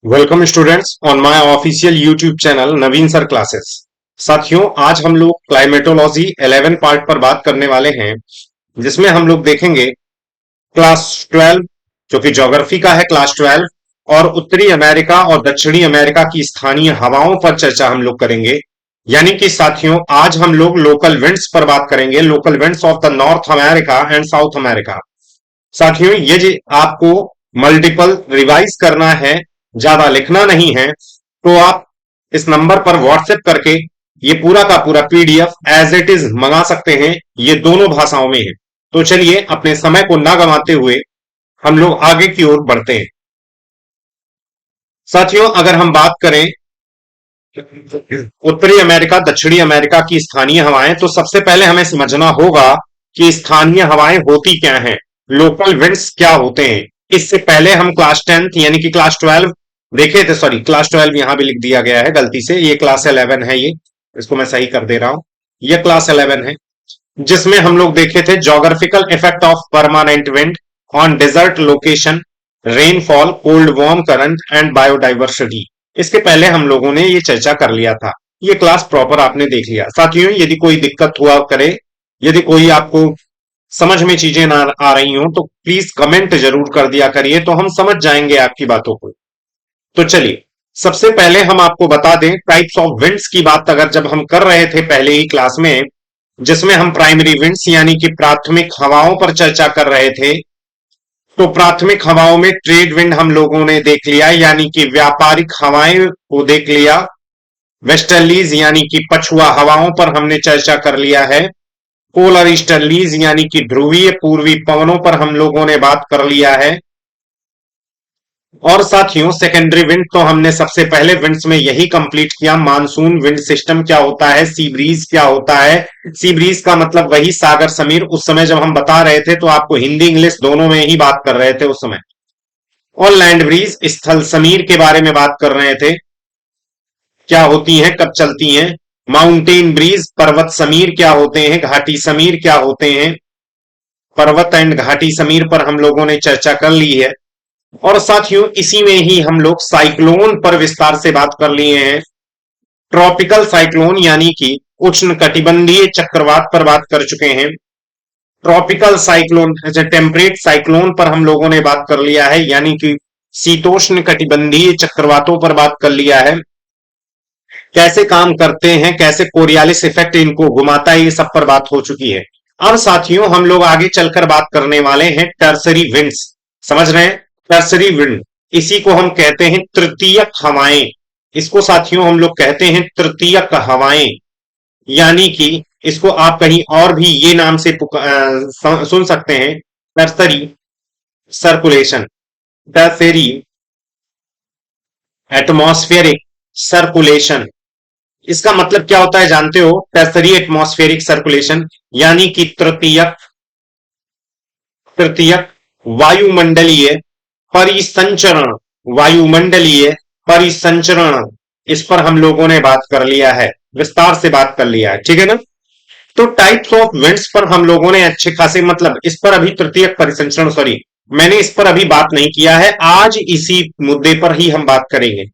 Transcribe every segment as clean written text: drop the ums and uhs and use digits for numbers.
Welcome students on my official YouTube channel Naveen sir classes. साथियों, आज हम लोग क्लाइमेटोलॉजी 11 पार्ट पर बात करने वाले हैं, जिसमें हम लोग देखेंगे क्लास 12 जो कि ज्योग्राफी का है, क्लास 12 और उत्तरी अमेरिका और दक्षिणी अमेरिका की स्थानीय हवाओं पर चर्चा हम लोग करेंगे। यानी कि साथियों, आज हम लोग लोकल विंड्स पर बात करेंगे, local winds of the north America and south America. साथियों, ये जी आपको मल्टीपल रिवाइज करना है, ज्यादा लिखना नहीं है, तो आप इस नंबर पर व्हाट्सएप करके ये पूरा का पूरा पीडीएफ एज इट इज मंगा सकते हैं। ये दोनों भाषाओं में है। तो चलिए अपने समय को ना गंवाते हुए हम लोग आगे की ओर बढ़ते हैं। साथियों, अगर हम बात करें उत्तरी अमेरिका दक्षिणी अमेरिका की स्थानीय हवाएं, तो सबसे पहले हमें समझना होगा कि स्थानीय हवाएं होती क्या हैं, लोकल विंड्स क्या होते हैं। इससे पहले हम क्लास 10 यानी कि क्लास 12 देखे थे। सॉरी, क्लास 12 यहां भी लिख दिया गया है गलती से, ये क्लास 11 है। ये इसको मैं सही कर दे रहा हूं, ये क्लास 11 है, जिसमें हम लोग देखे थे geographical effect of permanent wind on desert location, rainfall, cold warm current and biodiversity. इसके पहले हम लोगों ने ये चर्चा कर लिया था। ये क्लास प्रॉपर आपने देख लिया। साथियों, यदि कोई दिक्कत हुआ करे, यदि कोई आपको समझ में चीजें ना आ रही हो, तो प्लीज कमेंट जरूर कर दिया करिए, तो हम समझ जाएंगे आपकी बातों को। तो चलिए, सबसे पहले हम आपको बता दें टाइप्स ऑफ विंड्स की बात अगर जब हम कर रहे थे पहले ही क्लास में, जिसमें हम प्राइमरी विंड्स यानी कि प्राथमिक हवाओं पर चर्चा कर रहे थे। तो प्राथमिक हवाओं में ट्रेड विंड हम लोगों ने देख लिया, यानी कि व्यापारिक हवाएं को देख लिया। वेस्टर्लीज यानी कि पछुआ हवाओं पर हमने चर्चा कर लिया है। पोलर ईस्टर्लीज यानी कि ध्रुवीय पूर्वी पवनों पर हम लोगों ने बात कर लिया है। और साथियों, सेकेंडरी विंड तो हमने सबसे पहले विंड्स में यही कंप्लीट किया। मानसून विंड सिस्टम क्या होता है, सी ब्रीज क्या होता है। सी ब्रीज का मतलब वही सागर समीर। उस समय जब हम बता रहे थे तो आपको हिंदी इंग्लिश दोनों में ही बात कर रहे थे उस समय। और लैंड ब्रीज स्थल समीर के बारे में बात कर रहे थे, क्या होती हैं, कब चलती हैं। माउंटेन ब्रीज पर्वत समीर क्या होते हैं, घाटी समीर क्या होते हैं। पर्वत एंड घाटी समीर पर हम लोगों ने चर्चा कर ली है। और साथियों, इसी में ही हम लोग साइक्लोन पर विस्तार से बात कर लिए हैं। ट्रॉपिकल साइक्लोन यानी कि उष्ण कटिबंधीय चक्रवात पर बात कर चुके हैं। ट्रॉपिकल साइक्लोन, टेम्परेट साइक्लोन पर हम लोगों ने बात कर लिया है, यानी कि शीतोष्ण कटिबंधीय चक्रवातों पर बात कर लिया है। कैसे काम करते हैं, कैसे कोरियालिस इफेक्ट इनको घुमाता है, ये सब पर बात हो चुकी है। अब साथियों, हम लोग आगे चलकर बात करने वाले हैं टर्सरी विंड्स। समझ रहे हैं, टर्सरी विंड, इसी को हम कहते हैं तृतीयक हवाएं। इसको साथियों हम लोग कहते हैं तृतीयक हवाएं, यानी कि इसको आप कहीं और भी ये नाम से सुन सकते हैं, tertiary circulation, tertiary atmospheric circulation. इसका मतलब क्या होता है जानते हो, टर्सरी एटमॉस्फेरिक सर्कुलेशन यानी कि तृतीयक तृतीयक वायुमंडलीय परिसंचरण, वायुमंडलीय परिसंचरण, इस पर हम लोगों ने बात कर लिया है, विस्तार से बात कर लिया है, ठीक है ना। तो टाइप्स ऑफ विंड्स पर हम लोगों ने अच्छे खासे, मतलब इस पर अभी तृतीयक परिसंचरण, सॉरी मैंने इस पर अभी बात नहीं किया है। आज इसी मुद्दे पर ही हम बात करेंगे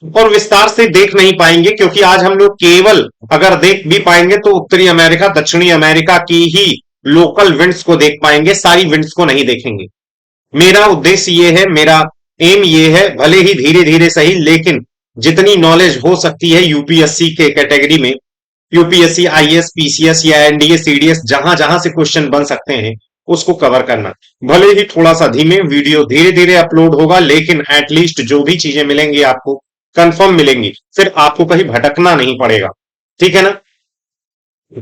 और विस्तार से देख नहीं पाएंगे, क्योंकि आज हम लोग केवल अगर देख भी पाएंगे तो उत्तरी अमेरिका दक्षिणी अमेरिका की ही लोकल विंड्स को देख पाएंगे, सारी विंड्स को नहीं देखेंगे। मेरा उद्देश्य ये है, मेरा एम ये है, भले ही धीरे धीरे सही, लेकिन जितनी नॉलेज हो सकती है यूपीएससी के कैटेगरी में, यूपीएससी आईएएस पीसीएस या एनडीए सीडीएस, जहां जहां से क्वेश्चन बन सकते हैं उसको कवर करना। भले ही थोड़ा सा धीमे, वीडियो धीरे धीरे अपलोड होगा, लेकिन एटलीस्ट जो भी चीजें मिलेंगी आपको कंफर्म मिलेंगी, फिर आपको कहीं भटकना नहीं पड़ेगा, ठीक है ना।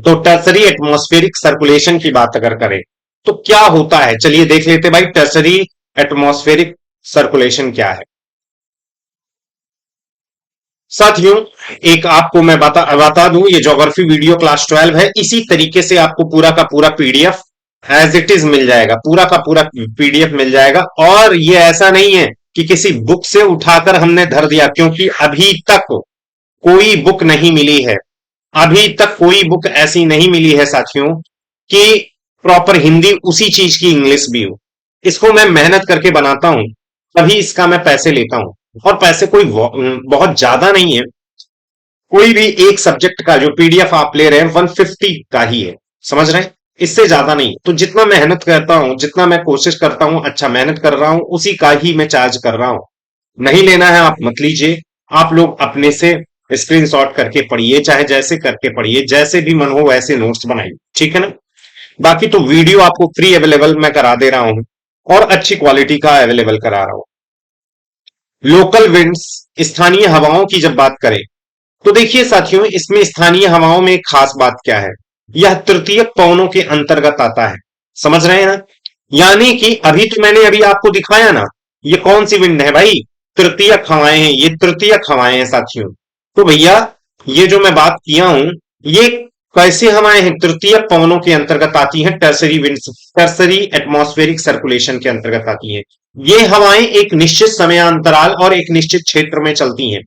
तो टर्सरी एटमॉस्फेरिक सर्कुलेशन की बात अगर करें तो क्या होता है, चलिए देख लेते भाई, टर्सरी एटमॉस्फेरिक सर्कुलेशन क्या है। साथियों, एक आपको मैं बता दूं, ये ज्योग्राफी वीडियो क्लास 12 है। इसी तरीके से आपको पूरा का पूरा पीडीएफ एज इट इज मिल जाएगा, पूरा का पूरा पीडीएफ मिल जाएगा। और ये ऐसा नहीं है कि किसी बुक से उठाकर हमने धर दिया, क्योंकि अभी तक कोई बुक नहीं मिली है, अभी तक कोई बुक ऐसी नहीं मिली है साथियों कि प्रॉपर हिंदी उसी चीज की इंग्लिश भी हो। इसको मैं मेहनत करके बनाता हूं, तभी इसका मैं पैसे लेता हूं। और पैसे कोई बहुत ज्यादा नहीं है। कोई भी एक सब्जेक्ट का जो पीडीएफ आप ले रहे हैं 150 का ही है, समझ रहे हैं, इससे ज्यादा नहीं। तो जितना मेहनत करता हूं, जितना मैं कोशिश करता हूं, अच्छा मेहनत कर रहा हूं, उसी का ही मैं चार्ज कर रहा हूं। नहीं लेना है आप मत लीजिए। आप लोग अपने से स्क्रीनशॉट करके पढ़िए, चाहे जैसे करके पढ़िए, जैसे भी मन हो वैसे नोट्स बनाइए, ठीक है ना। बाकी तो वीडियो आपको फ्री अवेलेबल मैं करा दे रहा हूं और अच्छी क्वालिटी का अवेलेबल करा रहा हूं। लोकल विंड्स, स्थानीय हवाओं की जब बात करें तो देखिए साथियों, इसमें स्थानीय हवाओं में एक खास बात क्या है, यह तृतीयक पवनों के अंतर्गत आता है, समझ रहे हैं ना। यानी कि अभी तो मैंने अभी आपको दिखाया ना, ये कौन सी विंड है भाई, तृतीयक हवाएं हैं, ये तृतीयक हवाएं हैं साथियों। तो भैया ये जो मैं बात किया हूं, ये कैसे हवाएं हैं, तृतीयक पवनों के अंतर्गत आती हैं, tertiary winds, tertiary atmospheric circulation के अंतर्गत आती हैं। ये हवाएं एक निश्चित समयांतराल और एक निश्चित क्षेत्र में चलती हैं।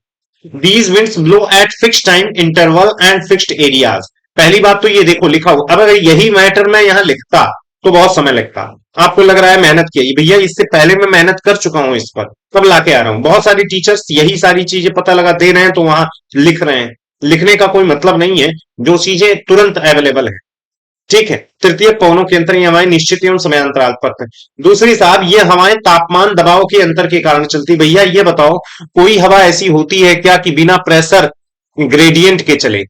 These winds blow at fixed time interval and fixed areas। पहली बात तो ये देखो लिखा हुआ, अब अगर यही मैटर मैं यहां लिखता तो बहुत समय लगता। आपको लग रहा है मेहनत की, भैया इससे पहले मैं मेहनत कर चुका हूं इस पर, कब लाके आ रहा हूं। बहुत सारी टीचर्स यही सारी चीजें पता लगा दे रहे हैं तो वहां लिख रहे हैं। लिखने का कोई मतलब नहीं है, जो चीजें तुरंत अवेलेबल है, ठीक है। तृतीय पवनों के अंतर ये हवाएं निश्चित एवं समयांतराल पर। दूसरी साहब, ये हवाएं तापमान दबाव के अंतर के कारण चलती। भैया ये बताओ, कोई हवा ऐसी होती है क्या कि बिना प्रेशर ग्रेडियंट के चले।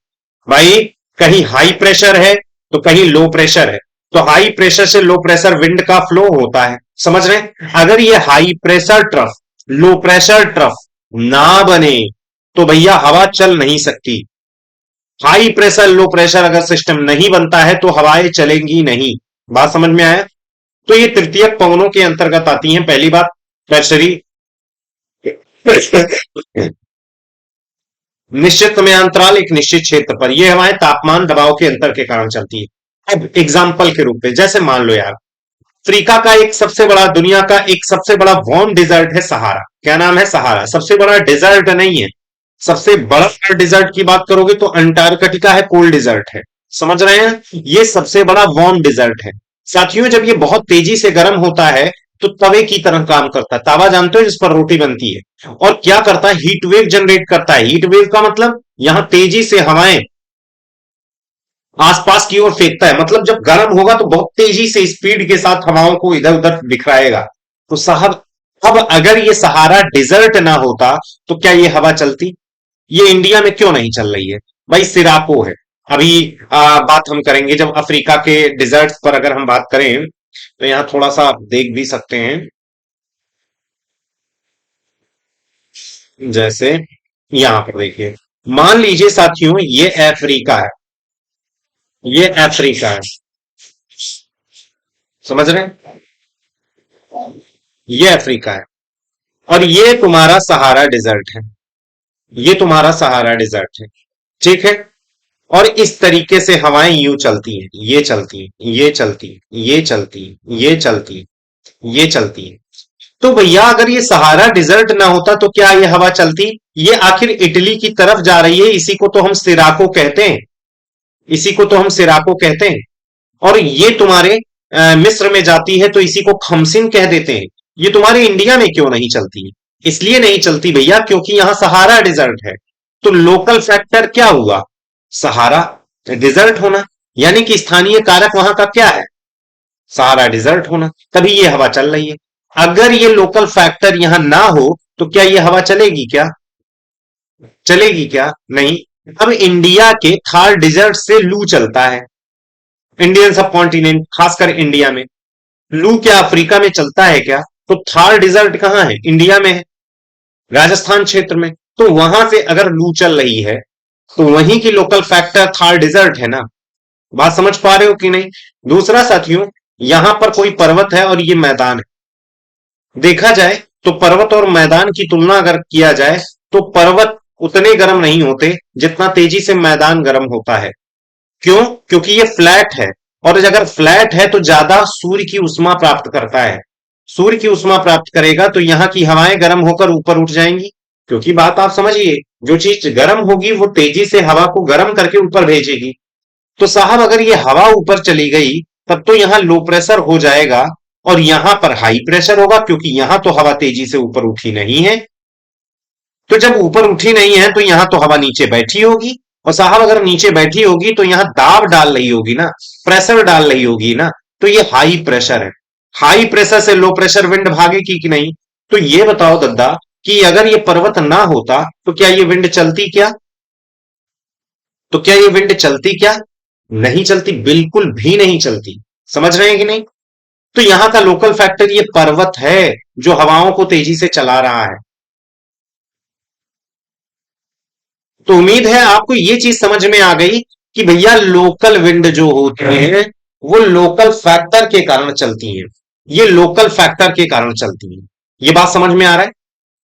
भाई कहीं हाई प्रेशर है तो कहीं लो प्रेशर है, तो हाई प्रेशर से लो प्रेशर विंड का फ्लो होता है, समझ रहे हैं। अगर ये high pressure trough low pressure trough ना बने तो भैया हवा चल नहीं सकती। हाई प्रेशर लो प्रेशर अगर सिस्टम नहीं बनता है तो हवाएं चलेंगी नहीं। बात समझ में आया। तो ये तृतीयक पवनों के अंतर्गत आती हैं। पहली बात टर्शरी निश्चित समयांतराल एक निश्चित क्षेत्र पर, ये हवाएं तापमान दबाव के अंतर के कारण चलती है। अब एग्जाम्पल के रूप में जैसे मान लो यार, अफ्रीका का एक सबसे बड़ा, दुनिया का एक सबसे बड़ा वार्म डिजर्ट है सहारा। क्या नाम है, सहारा। सबसे बड़ा डिजर्ट नहीं है, सबसे बड़ा डिजर्ट की बात करोगे तो अंटार्कटिका है, कोल्ड डिजर्ट है, समझ रहे हैं। ये सबसे बड़ा वार्म डिजर्ट है साथियों। जब ये बहुत तेजी से गर्म होता है तो तवे की तरह काम करता है। तावा जानते हो जिस पर रोटी बनती है, और क्या करता है, हीट वेव जनरेट करता है। हीट वेव का मतलब यहां तेजी से हवाएं आसपास की ओर फेंकता है, मतलब जब गर्म होगा तो बहुत तेजी से स्पीड के साथ हवाओं को इधर उधर बिखराएगा। तो साहब, अब अगर ये सहारा डिजर्ट ना होता तो क्या ये हवा चलती। ये इंडिया में क्यों नहीं चल रही है भाई, सिराको है। अभी बात हम करेंगे जब अफ्रीका के डिजर्ट्स पर अगर हम बात करें तो यहां थोड़ा सा आप देख भी सकते हैं। जैसे यहां पर देखिए, मान लीजिए साथियों ये अफ्रीका है, ये अफ्रीका है, समझ रहे हैं, ये अफ्रीका है और ये तुम्हारा सहारा डिजर्ट है, ये तुम्हारा सहारा डिजर्ट है, ठीक है। और इस तरीके से हवाएं यूं चलती हैं, ये चलती हैं, ये चलती हैं, ये चलती हैं, ये चलती हैं, ये चलती हैं। तो भैया अगर ये सहारा डिजर्ट ना होता तो क्या ये हवा चलती। ये आखिर इटली की तरफ जा रही है, इसी को तो हम सिराको कहते हैं, इसी को तो हम सिराको कहते हैं। और ये तुम्हारे मिस्र में जाती है तो इसी को खमसिन कह देते हैं। ये तुम्हारे इंडिया में क्यों नहीं चलती, इसलिए नहीं चलती भैया क्योंकि यहां सहारा डिजर्ट है। तो लोकल फैक्टर क्या हुआ, सहारा डिजर्ट होना, यानी कि स्थानीय कारक वहां का क्या है, सहारा डिजर्ट होना, तभी ये हवा चल रही है। अगर ये लोकल फैक्टर यहां ना हो तो क्या ये हवा चलेगी क्या, चलेगी क्या, नहीं। अब इंडिया के थार डिजर्ट से लू चलता है, इंडियन सब कॉन्टिनेंट खासकर इंडिया में। लू क्या अफ्रीका में चलता है क्या, तो थार डिजर्ट कहां है, इंडिया में है, राजस्थान क्षेत्र में। तो वहां से अगर लू चल रही है तो वहीं की लोकल फैक्टर थार डिजर्ट है ना। बात समझ पा रहे हो कि नहीं। दूसरा साथियों, यहां पर कोई पर्वत है और ये मैदान है। देखा जाए तो पर्वत और मैदान की तुलना अगर किया जाए तो पर्वत उतने गर्म नहीं होते जितना तेजी से मैदान गर्म होता है। क्यों, क्योंकि ये फ्लैट है, और अगर फ्लैट है तो ज्यादा सूर्य की उष्मा प्राप्त करता है। सूर्य की उष्मा प्राप्त करेगा तो यहां की हवाएं गर्म होकर ऊपर उठ जाएंगी। क्योंकि बात आप समझिए, जो चीज गर्म होगी वो तेजी से हवा को गर्म करके ऊपर भेजेगी। तो साहब अगर ये हवा ऊपर चली गई तब तो यहां लो प्रेशर हो जाएगा और यहां पर हाई प्रेशर होगा, क्योंकि यहां तो हवा तेजी से ऊपर उठी नहीं है। तो जब ऊपर उठी नहीं है तो यहां तो हवा नीचे बैठी होगी, और साहब अगर नीचे बैठी होगी तो यहां दाब डाल रही होगी ना, प्रेशर डाल रही होगी ना, तो ये हाई प्रेशर है। हाई प्रेशर से लो प्रेशर विंड भागेगी कि नहीं? तो ये बताओ दद्दा कि अगर ये पर्वत ना होता तो क्या ये विंड चलती क्या? तो क्या ये विंड चलती क्या? नहीं चलती, बिल्कुल भी नहीं चलती। समझ रहे हैं कि नहीं? तो यहां का लोकल फैक्टर ये पर्वत है जो हवाओं को तेजी से चला रहा है। तो उम्मीद है आपको ये चीज समझ में आ गई कि भैया लोकल विंड जो होती है वो लोकल फैक्टर के कारण चलती है। ये लोकल फैक्टर के कारण चलती है। ये बात समझ में आ रहा है?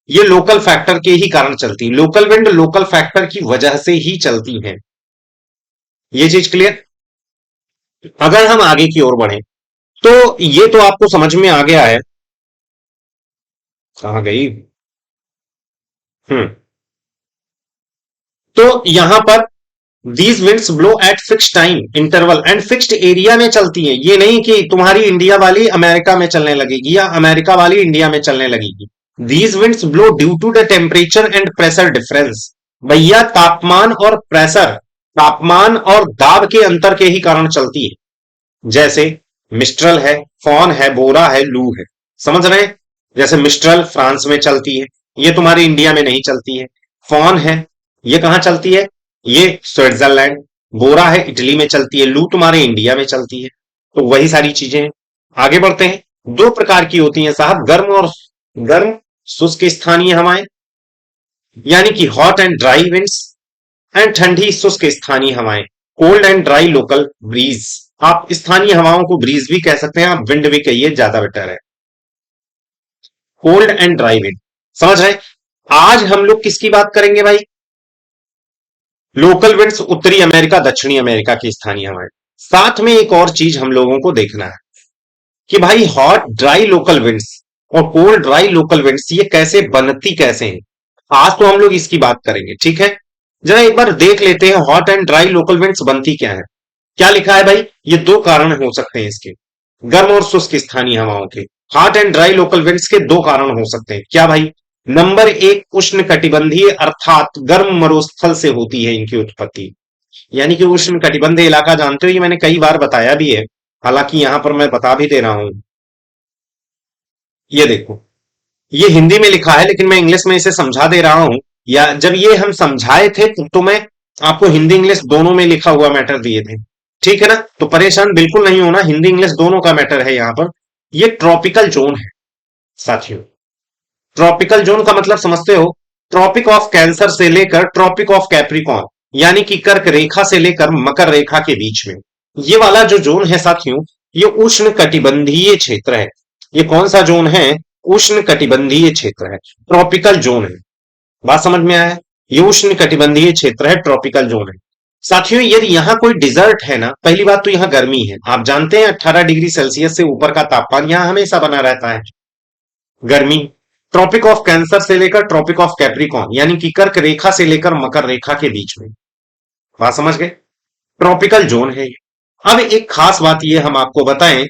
ये लोकल फैक्टर के ही कारण चलती है। लोकल विंड लोकल फैक्टर की वजह से ही चलती है। ये चीज क्लियर? अगर हम आगे की ओर बढ़े तो ये तो आपको समझ में आ गया है। कहां गई? हम्म। तो यहां पर these winds blow eight fix time interval and fixed area में चलती हैं। ये नहीं कि तुम्हारी इंडिया वाली अमेरिका में चलने लगेगी या अमेरिका वाली इंडिया में चलने लगेगी। These winds blow due to the temperature and pressure difference. भैया तापमान और दाब के अंतर के ही कारण चलती है। जैसे मिस्ट्रल है, फॉन है, बोरा है, लू है। समझ रहे हैं? जैसे मिस्ट्रल फ्रांस में चलती है, ये तुम्हारी इंडिया में नहीं चलती है। फॉन है, ये कहां चलती है? ये स्विट्जरलैंड। बोरा है, इटली में चलती है। लू तुम्हारे इंडिया में चलती है। तो वही सारी चीजें हैं। आगे बढ़ते हैं। दो प्रकार की होती हैं साहब, गर्म शुष्क स्थानीय हवाएं, यानी कि hot and dry winds, and ठंडी शुष्क स्थानीय हवाएं, cold and dry local breeze. आप स्थानीय हवाओं को ब्रीज भी कह सकते हैं, आप विंड भी कहिए, ज्यादा बेटर है। Cold and dry wind. समझ रहे हैं? आज हम लोग किसकी बात करेंगे भाई? लोकल विंड्स, उत्तरी अमेरिका दक्षिणी अमेरिका की स्थानीय हवाएं। साथ में एक और चीज हम लोगों को देखना है कि भाई हॉट ड्राई लोकल विंड्स और कोल्ड ड्राई लोकल विंड्स ये कैसे बनती कैसे हैं। आज तो हम लोग इसकी बात करेंगे, ठीक है? जरा एक बार देख लेते हैं hot and dry local winds बनती क्या है। क्या लिखा है भाई? ये दो कारण हो सकते हैं इसके, गर्म और शुष्क स्थानीय हवाओं के। Hot and dry local winds के दो कारण हो सकते हैं। क्या भाई? नंबर एक, उष्ण कटिबंधीय अर्थात गर्म मरुस्थल से होती है इनकी उत्पत्ति। यानी कि उष्ण कटिबंधीय इलाका जानते हो, ये मैंने कई बार बताया भी है, हालांकि यहां पर मैं बता भी दे रहा हूं। ये देखो, ये हिंदी में लिखा है लेकिन मैं इंग्लिश में इसे समझा दे रहा हूं। या जब ये हम समझाए थे तो मैं आपको हिंदी इंग्लिश दोनों में लिखा हुआ मैटर दिए थे, ठीक है ना? तो परेशान बिल्कुल नहीं होना, हिंदी इंग्लिश दोनों का मैटर है यहां पर। ये ट्रॉपिकल जोन है साथियों। ट्रॉपिकल जोन का मतलब समझते हो? ट्रॉपिक ऑफ कैंसर से लेकर ट्रॉपिक ऑफ कैप्रिकॉर्न, यानी कि कर्क रेखा से लेकर मकर रेखा के बीच में ये वाला जो जोन है साथियों, ये उष्ण कटिबंधीय क्षेत्र है। ये कौन सा जोन है? उष्ण कटिबंधीय क्षेत्र है, ट्रॉपिकल जोन है। बात समझ में आया? ये उष्ण कटिबंधीय क्षेत्र है, ट्रॉपिकल जोन है। साथियों यदि यहां कोई डिजर्ट है ना, पहली बात तो यहां गर्मी है, आप जानते हैं 18 डिग्री सेल्सियस से ऊपर का तापमान यहां हमेशा बना रहता है। गर्मी। ट्रॉपिक ऑफ कैंसर से लेकर ट्रॉपिक ऑफ कैप्रिकॉर्न, यानी कि कर्क रेखा से लेकर मकर रेखा के बीच में। बात समझ गए? ट्रॉपिकल जोन है ये। अब एक खास बात ये हम आपको बताएं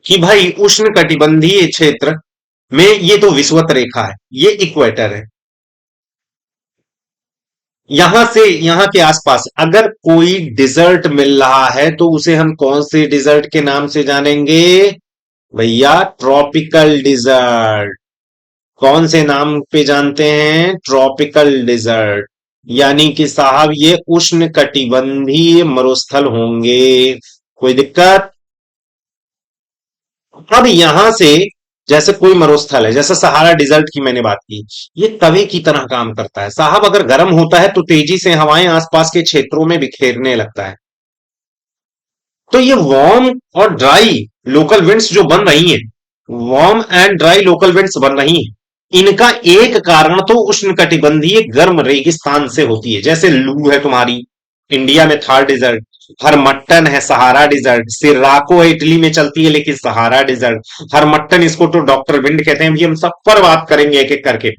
कि भाई उष्ण कटिबंधीय क्षेत्र में ये तो विषुवत रेखा है, ये इक्वेटर है। यहां से यहां के आसपास अगर कोई डिजर्ट मिल रहा है तो उसे हम कौन से डिजर्ट के नाम से जानेंगे? भैया ट्रॉपिकल डिजर्ट। कौन से नाम पे जानते हैं? Tropical desert. यानी कि साहब ये उष्ण कटिबंधीय मरुस्थल होंगे। कोई दिक्कत? अब यहां से जैसे कोई मरुस्थल है, जैसे सहारा डिजर्ट की मैंने बात की, ये तवे की तरह काम करता है साहब। अगर गर्म होता है तो तेजी से हवाएं आसपास के क्षेत्रों में बिखेरने लगता है। तो ये वार्म और ड्राई लोकल विंड्स जो बन रही हैं, warm and dry local winds बन रही हैं, इनका एक कारण तो उष्णकटिबंधीय गर्म रेगिस्तान से होती है। जैसे लू है तुम्हारी इंडिया में थार डिजर्ट, हरमट्टन है सहारा डिजर्ट, सिर्राको है इटली में चलती है लेकिन सहारा डिजर्ट, हरमट्टन इसको तो डॉक्टर विंड कहते हैं। अभी हम सब पर बात करेंगे एक एक करके।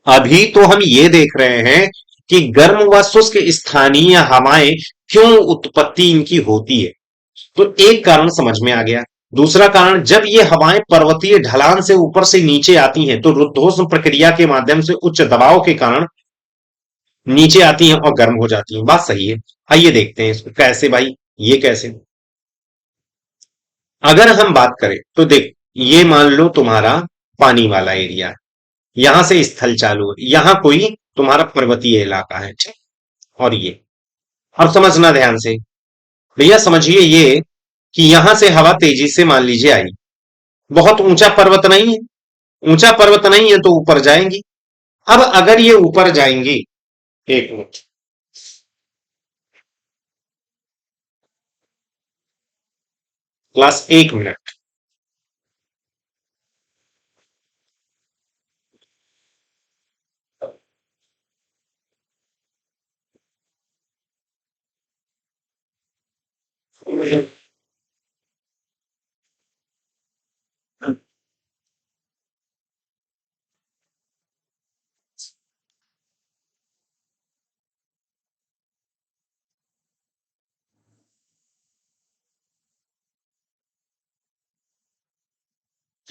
अभी तो हम ये देख रहे हैं कि गर्म व शुष्क स्थानीय हवाएं क्यों उत्पत्ति इनकी होती है। तो एक कारण समझ में आ गया। दूसरा कारण, जब ये हवाएं पर्वतीय ढलान से ऊपर से नीचे आती हैं तो रुद्धोष्म प्रक्रिया के माध्यम से उच्च दबाव के कारण नीचे आती हैं और गर्म हो जाती हैं। बात सही है। आइए देखते हैं इसको कैसे भाई, ये कैसे। अगर हम बात करें तो देख, ये मान लो तुम्हारा पानी वाला एरिया है, यहां से स्थल चालू है, यहां कोई तुम्हारा पर्वतीय इलाका है, ठीक। और ये, अब समझना ध्यान से भैया, समझिए ये कि यहां से हवा तेजी से मान लीजिए आई, बहुत ऊंचा पर्वत नहीं है, ऊंचा पर्वत नहीं है तो ऊपर जाएंगी। अब अगर ये ऊपर जाएंगी, एक मिनट, क्लास, एक मिनट।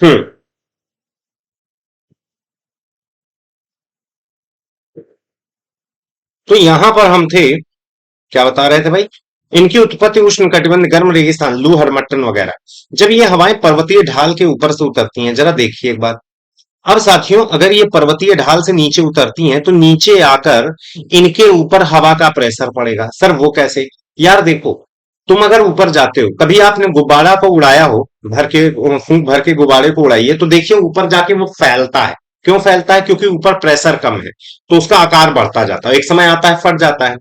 हम्म। तो यहां पर हम थे, क्या बता रहे थे भाई, इनकी उत्पत्ति उष्ण कटिबंध, गर्म रेगिस्तान, लू, हरमट्टन वगैरह, जब ये हवाएं पर्वतीय ढाल के ऊपर से उतरती हैं, जरा देखिए एक बार। अब साथियों, अगर ये पर्वतीय ढाल से नीचे उतरती हैं तो नीचे आकर इनके ऊपर हवा का प्रेशर पड़ेगा। सर वो कैसे? यार देखो, तुम अगर ऊपर जाते हो, कभी आपने गुब्बारा को उड़ाया हो, भर के फूंक भर के गुब्बारे को उड़ाइए तो देखिए ऊपर जाके वो फैलता है। क्यों फैलता है? क्योंकि ऊपर प्रेशर कम है, तो उसका आकार बढ़ता जाता है, एक समय आता है फट जाता है।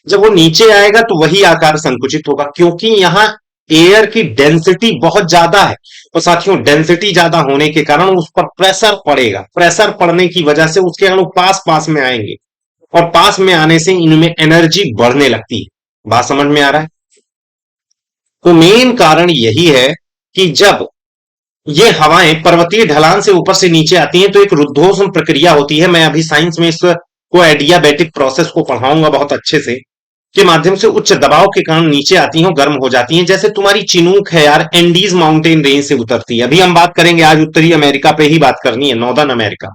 जब वो नीचे आएगा तो वही आकार संकुचित होगा, क्योंकि यहाँ एयर की डेंसिटी बहुत ज्यादा है। और साथियों, डेंसिटी ज्यादा होने के कारण उस पर प्रेशर पड़ेगा, प्रेशर पड़ने की वजह से उसके अणु पास पास में आएंगे, और पास में आने से इनमें एनर्जी बढ़ने लगती है। बात समझ में आ रहा है? तो मेन कारण यही है कि जब ये हवाएं पर्वतीय ढलान से ऊपर से नीचे आती हैं तो एक रुद्धोष्म प्रक्रिया होती है। मैं अभी साइंस में इसको एडियाबैटिक प्रोसेस को पढ़ाऊंगा बहुत अच्छे से, के माध्यम से उच्च दबाव के कारण नीचे आती हैं और गर्म हो जाती हैं। जैसे तुम्हारी चिनूक है यार, एंडीज माउंटेन रेंज से उतरती है। अभी हम बात करेंगे, आज उत्तरी अमेरिका पे ही बात करनी है, नॉर्दर्न अमेरिका।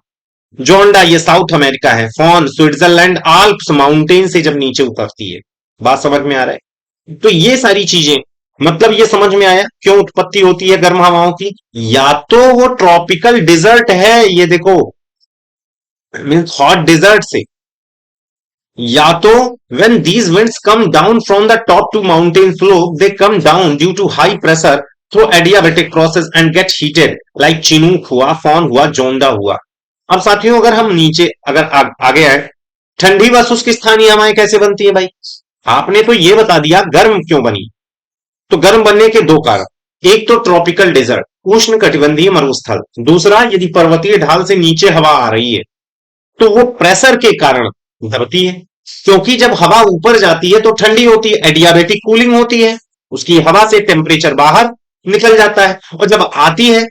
जोंडा ये साउथ अमेरिका है। फॉन, स्विट्जरलैंड, आल्प्स माउंटेन से जब नीचे उतरती है। बात समझ में आ रहा है? तो ये सारी चीजें, मतलब ये समझ में आया क्यों उत्पत्ति होती है गर्म हवाओं की। या तो वो ट्रॉपिकल डिजर्ट है, ये देखो, मीन्स हॉट डिजर्ट से, या तो when these winds come down from the top to mountain slope, they come down due to high pressure through adiabatic process and get heated like Chinook हुआ, fawn हुआ, जोंडा हुआ। अब साथियों, अगर हम नीचे, अगर आगे आए, ठंडी व शुष्क स्थानीय हवाएं कैसे बनती है भाई? आपने तो ये बता दिया गर्म क्यों बनी। तो गर्म बनने के दो कारण, एक तो ट्रॉपिकल डेजर्ट, उष्ण कटिबंधीय मरुस्थल। दूसरा, यदि पर्वतीय ढाल से नीचे हवा आ रही है तो वो प्रेशर के कारण दबती है, क्योंकि जब हवा ऊपर जाती है तो ठंडी होती है, एडियाबेटिक कूलिंग होती है, उसकी हवा से टेम्परेचर बाहर निकल जाता है, और जब आती है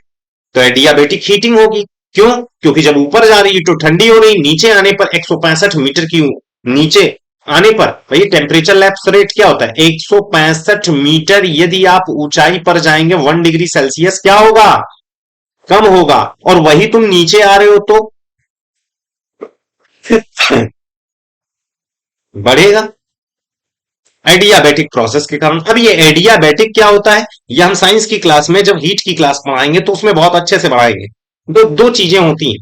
तो एडियाबेटिक हीटिंग होगी। क्यों? क्योंकि जब ऊपर जा रही है तो ठंडी हो रही, नीचे आने पर 165 मीटर की, नीचे आने पर भाई टेम्परेचर लैप्स रेट क्या होता है? 165 मीटर। यदि आप ऊंचाई पर जाएंगे 1 डिग्री सेल्सियस क्या होगा? कम होगा। और वही तुम नीचे आ रहे हो तो बढ़ेगा, एडियाबैटिक प्रोसेस के कारण। अब ये एडियाबैटिक क्या होता है, ये हम साइंस की क्लास में जब हीट की क्लास पढ़ाएंगे तो उसमें बहुत अच्छे से पढ़ाएंगे। दो दो चीजें होती हैं,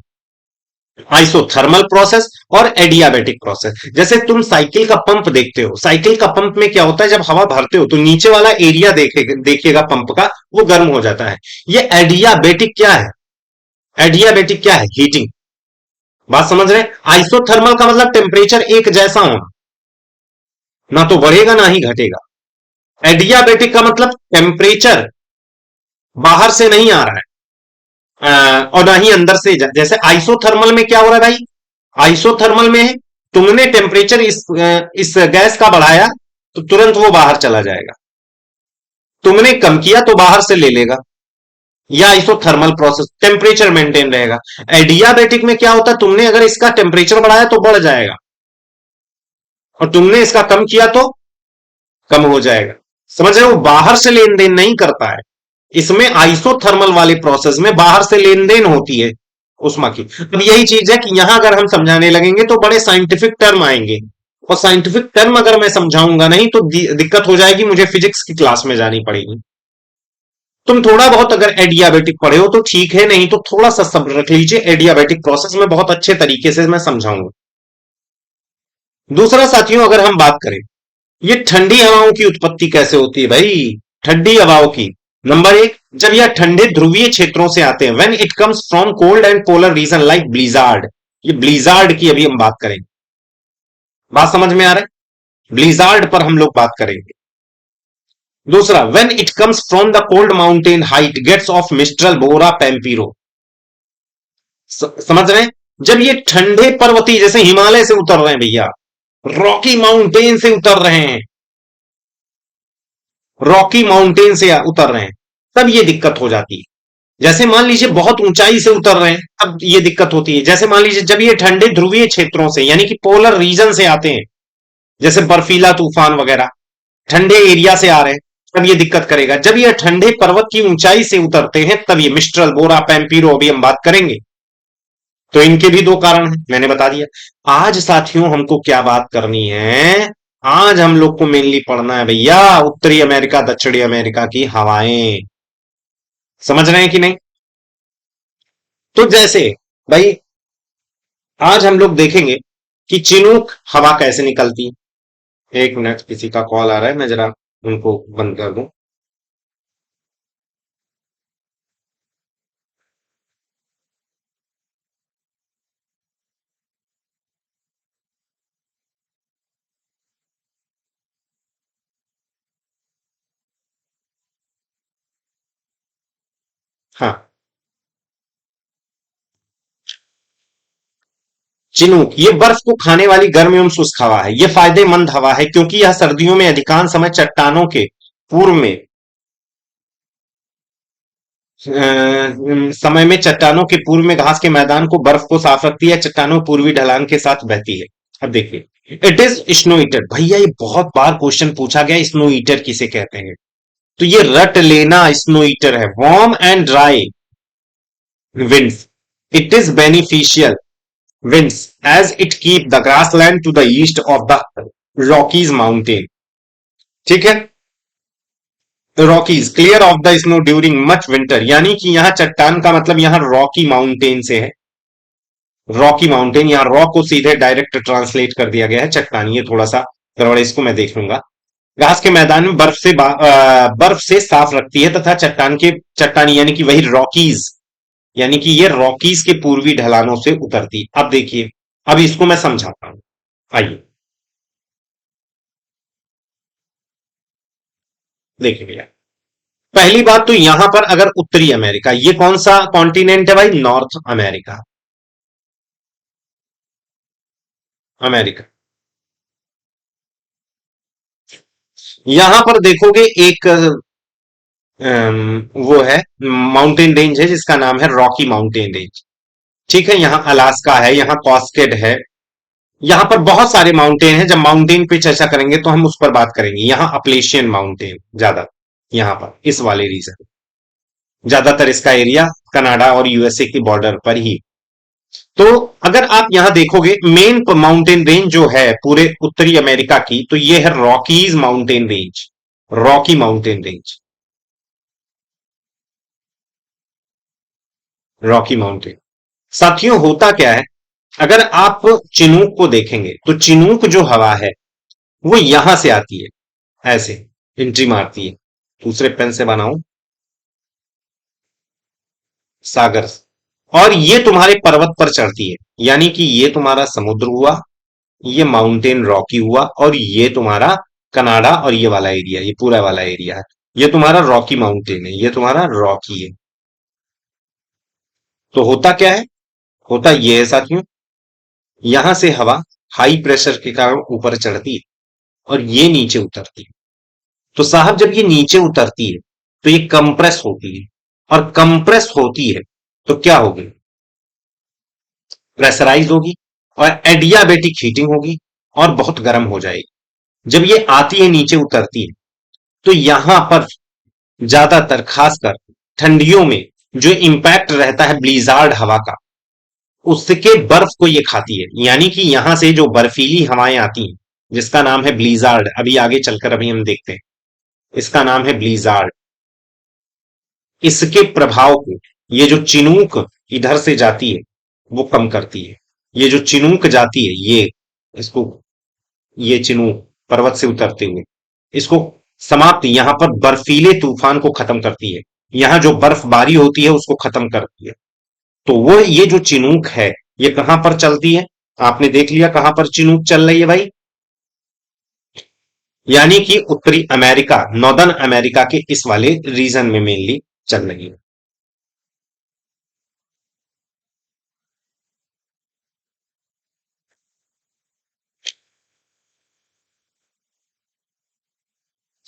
आइसोथर्मल प्रोसेस और एडियाबैटिक प्रोसेस। जैसे तुम साइकिल का पंप देखते हो, साइकिल का पंप में क्या होता है, जब हवा भरते हो तो नीचे वाला एरिया देखिएगा पंप का, वो गर्म हो जाता है। ये एडियाबैटिक क्या है? एडियाबैटिक क्या है? हीटिंग। बात समझ रहे हैं? आइसोथर्मल का मतलब टेम्परेचर एक जैसा होना, ना तो बढ़ेगा ना ही घटेगा। एडियाबेटिक का मतलब टेम्परेचर बाहर से नहीं आ रहा है, और ना ही अंदर से जैसे आइसोथर्मल में क्या हो रहा है भाई? आइसोथर्मल में तुमने टेम्परेचर इस गैस का बढ़ाया तो तुरंत वो बाहर चला जाएगा, तुमने कम किया तो बाहर से ले लेगा। या आइसोथर्मल प्रोसेस, टेम्परेचर मेंटेन रहेगा। एडियाबेटिक में क्या होता है, तुमने अगर इसका टेम्परेचर बढ़ाया तो बढ़ जाएगा, और तुमने इसका कम किया तो कम हो जाएगा। समझ रहे हो? बाहर से लेन देन नहीं करता है, इसमें आइसोथर्मल वाले प्रोसेस में बाहर से लेन देन होती है उष्मा की। अब यही चीज है कि यहां अगर हम समझाने लगेंगे तो बड़े साइंटिफिक टर्म आएंगे, और साइंटिफिक टर्म अगर मैं समझाऊंगा नहीं तो दिक्कत हो जाएगी, मुझे फिजिक्स की क्लास में जानी पड़ेगी। तुम थोड़ा बहुत अगर एडियाबेटिक पढ़े हो तो ठीक है, नहीं तो थोड़ा सा सब रख लीजिए, एडियाबेटिक प्रोसेस में बहुत अच्छे तरीके से मैं समझाऊंगा। दूसरा साथियों, अगर हम बात करें ये ठंडी हवाओं की उत्पत्ति कैसे होती है भाई, ठंडी हवाओं की। नंबर एक, जब यह ठंडे ध्रुवीय क्षेत्रों से आते हैं, when it comes from cold and polar region like blizzard. ये ब्लीजार्ड की अभी हम बात करेंगे, बात समझ में आ रहा है, ब्लीजार्ड पर हम लोग बात करेंगे। दूसरा, when it comes from the cold mountain height gates of mistral bora pampero. समझ रहे हैं, जब ये ठंडे पर्वतीय जैसे हिमालय से उतर रहे हैं भैया, रॉकी माउंटेन से उतर रहे हैं, रॉकी माउंटेन से उतर रहे हैं, तब ये दिक्कत हो जाती है। जैसे मान लीजिए बहुत ऊंचाई से उतर रहे हैं, अब ये दिक्कत होती है। जैसे मान लीजिए जब ये ठंडे ध्रुवीय क्षेत्रों से यानी कि पोलर रीजन से आते हैं, जैसे बर्फीला तूफान वगैरह ठंडे एरिया से आ रहे हैं, तब ये दिक्कत करेगा। जब ये ठंडे पर्वत की ऊंचाई से उतरते हैं तब ये मिस्ट्रल बोरा पैम्पीरो, अभी हम बात करेंगे। तो इनके भी दो कारण हैं, मैंने बता दिया। आज साथियों हमको क्या बात करनी है, आज हम लोग को मेनली पढ़ना है भैया उत्तरी अमेरिका दक्षिणी अमेरिका की हवाएं। समझ रहे हैं कि नहीं। तो जैसे भाई आज हम लोग देखेंगे कि चिनूक हवा कैसे निकलती है। एक मिनट, किसी का कॉल आ रहा है, मैं जरा उनको बंद कर दूं। हाँ, चिनूक ये बर्फ को खाने वाली गर्म एवं शुष्क हवा है। ये फायदेमंद हवा है क्योंकि यह सर्दियों में अधिकांश समय चट्टानों के पूर्व में समय में चट्टानों के पूर्व में घास के मैदान को बर्फ को साफ रखती है, चट्टानों पूर्वी ढलान के साथ बहती है। अब देखिए, इट इज स्नो ईटर। भैया ये बहुत बार क्वेश्चन पूछा गया, स्नो ईटर किसे कहते हैं, तो ये रट लेना, स्नो ईटर है। Warm and dry winds, it is beneficial winds as it keep the grassland to the east of the Rockies mountain। ठीक है, Rockies clear of the snow during much winter, यानी कि यहां चट्टान का मतलब यहां रॉकी माउंटेन से है। रॉकी माउंटेन, यहां रॉक को सीधे डायरेक्ट ट्रांसलेट कर दिया गया है चट्टान। ये थोड़ा सा गड़बड़, इसको मैं देख लूंगा। घास के मैदान में बर्फ से साफ रखती है तथा चट्टानी यानी कि वही रॉकीज, यानी कि ये रॉकीज के पूर्वी ढलानों से उतरती। अब देखिए, अब इसको मैं समझाता हूं, आइए देखिए भैया। पहली बात तो यहां पर अगर उत्तरी अमेरिका, ये कौन सा कॉन्टिनेंट है भाई, नॉर्थ अमेरिका, अमेरिका। यहां पर देखोगे एक वो है माउंटेन रेंज है जिसका नाम है रॉकी माउंटेन रेंज। ठीक है, यहाँ अलास्का है, यहाँ कॉस्केड है, यहाँ पर बहुत सारे माउंटेन हैं। जब माउंटेन पे चर्चा करेंगे तो हम उस पर बात करेंगे। यहाँ अपलेशियन माउंटेन ज्यादा, यहाँ पर इस वाले रीजन, ज्यादातर इसका एरिया कनाडा और यूएसए की बॉर्डर पर ही। तो अगर आप यहां देखोगे मेन माउंटेन रेंज जो है पूरे उत्तरी अमेरिका की, तो ये है Rockies mountain range, Rocky mountain range, Rocky mountain. साथियों होता क्या है, अगर आप चिनूक को देखेंगे तो चिनूक जो हवा है वो यहां से आती है, ऐसे एंट्री मारती है। दूसरे पेन से बनाऊं, सागर से, और ये तुम्हारे पर्वत पर चढ़ती है, यानी कि ये तुम्हारा समुद्र हुआ, ये माउंटेन रॉकी हुआ, और ये तुम्हारा कनाडा और ये वाला एरिया, ये पूरा वाला एरिया है, ये तुम्हारा रॉकी माउंटेन है, ये तुम्हारा रॉकी है। तो होता क्या है, होता ये है साथियों, यहां से हवा हाई प्रेशर के कारण ऊपर चढ़ती है और ये नीचे उतरती है। तो साहब जब ये नीचे उतरती है तो ये कंप्रेस होती है, और कंप्रेस होती है तो क्या होगी, प्रेशराइज होगी और एडियाबेटिक हीटिंग होगी और बहुत गर्म हो जाएगी। जब ये आती है नीचे उतरती है तो यहां पर ज्यादातर खासकर ठंडियों में जो इंपैक्ट रहता है ब्लीजार्ड हवा का, उसके बर्फ को ये खाती है। यानी कि यहां से जो बर्फीली हवाएं आती हैं, जिसका नाम है ब्लीजार्ड, अभी आगे चलकर अभी हम देखते हैं, इसका नाम है ब्लीजार्ड। इसके प्रभाव को ये जो चिनूक इधर से जाती है वो कम करती है। ये जो चिनूक जाती है, ये इसको, ये चिनूक पर्वत से उतरते हुए इसको समाप्त, यहां पर बर्फीले तूफान को खत्म करती है। यहां जो बर्फबारी होती है उसको खत्म करती है। तो वो ये जो चिनूक है, ये कहां पर चलती है? आपने देख लिया कहां पर चिनूक चल रही है भाई। यानी कि उत्तरी अमेरिका, नॉर्दर्न अमेरिका के इस वाले रीजन में मेनली चल रही है।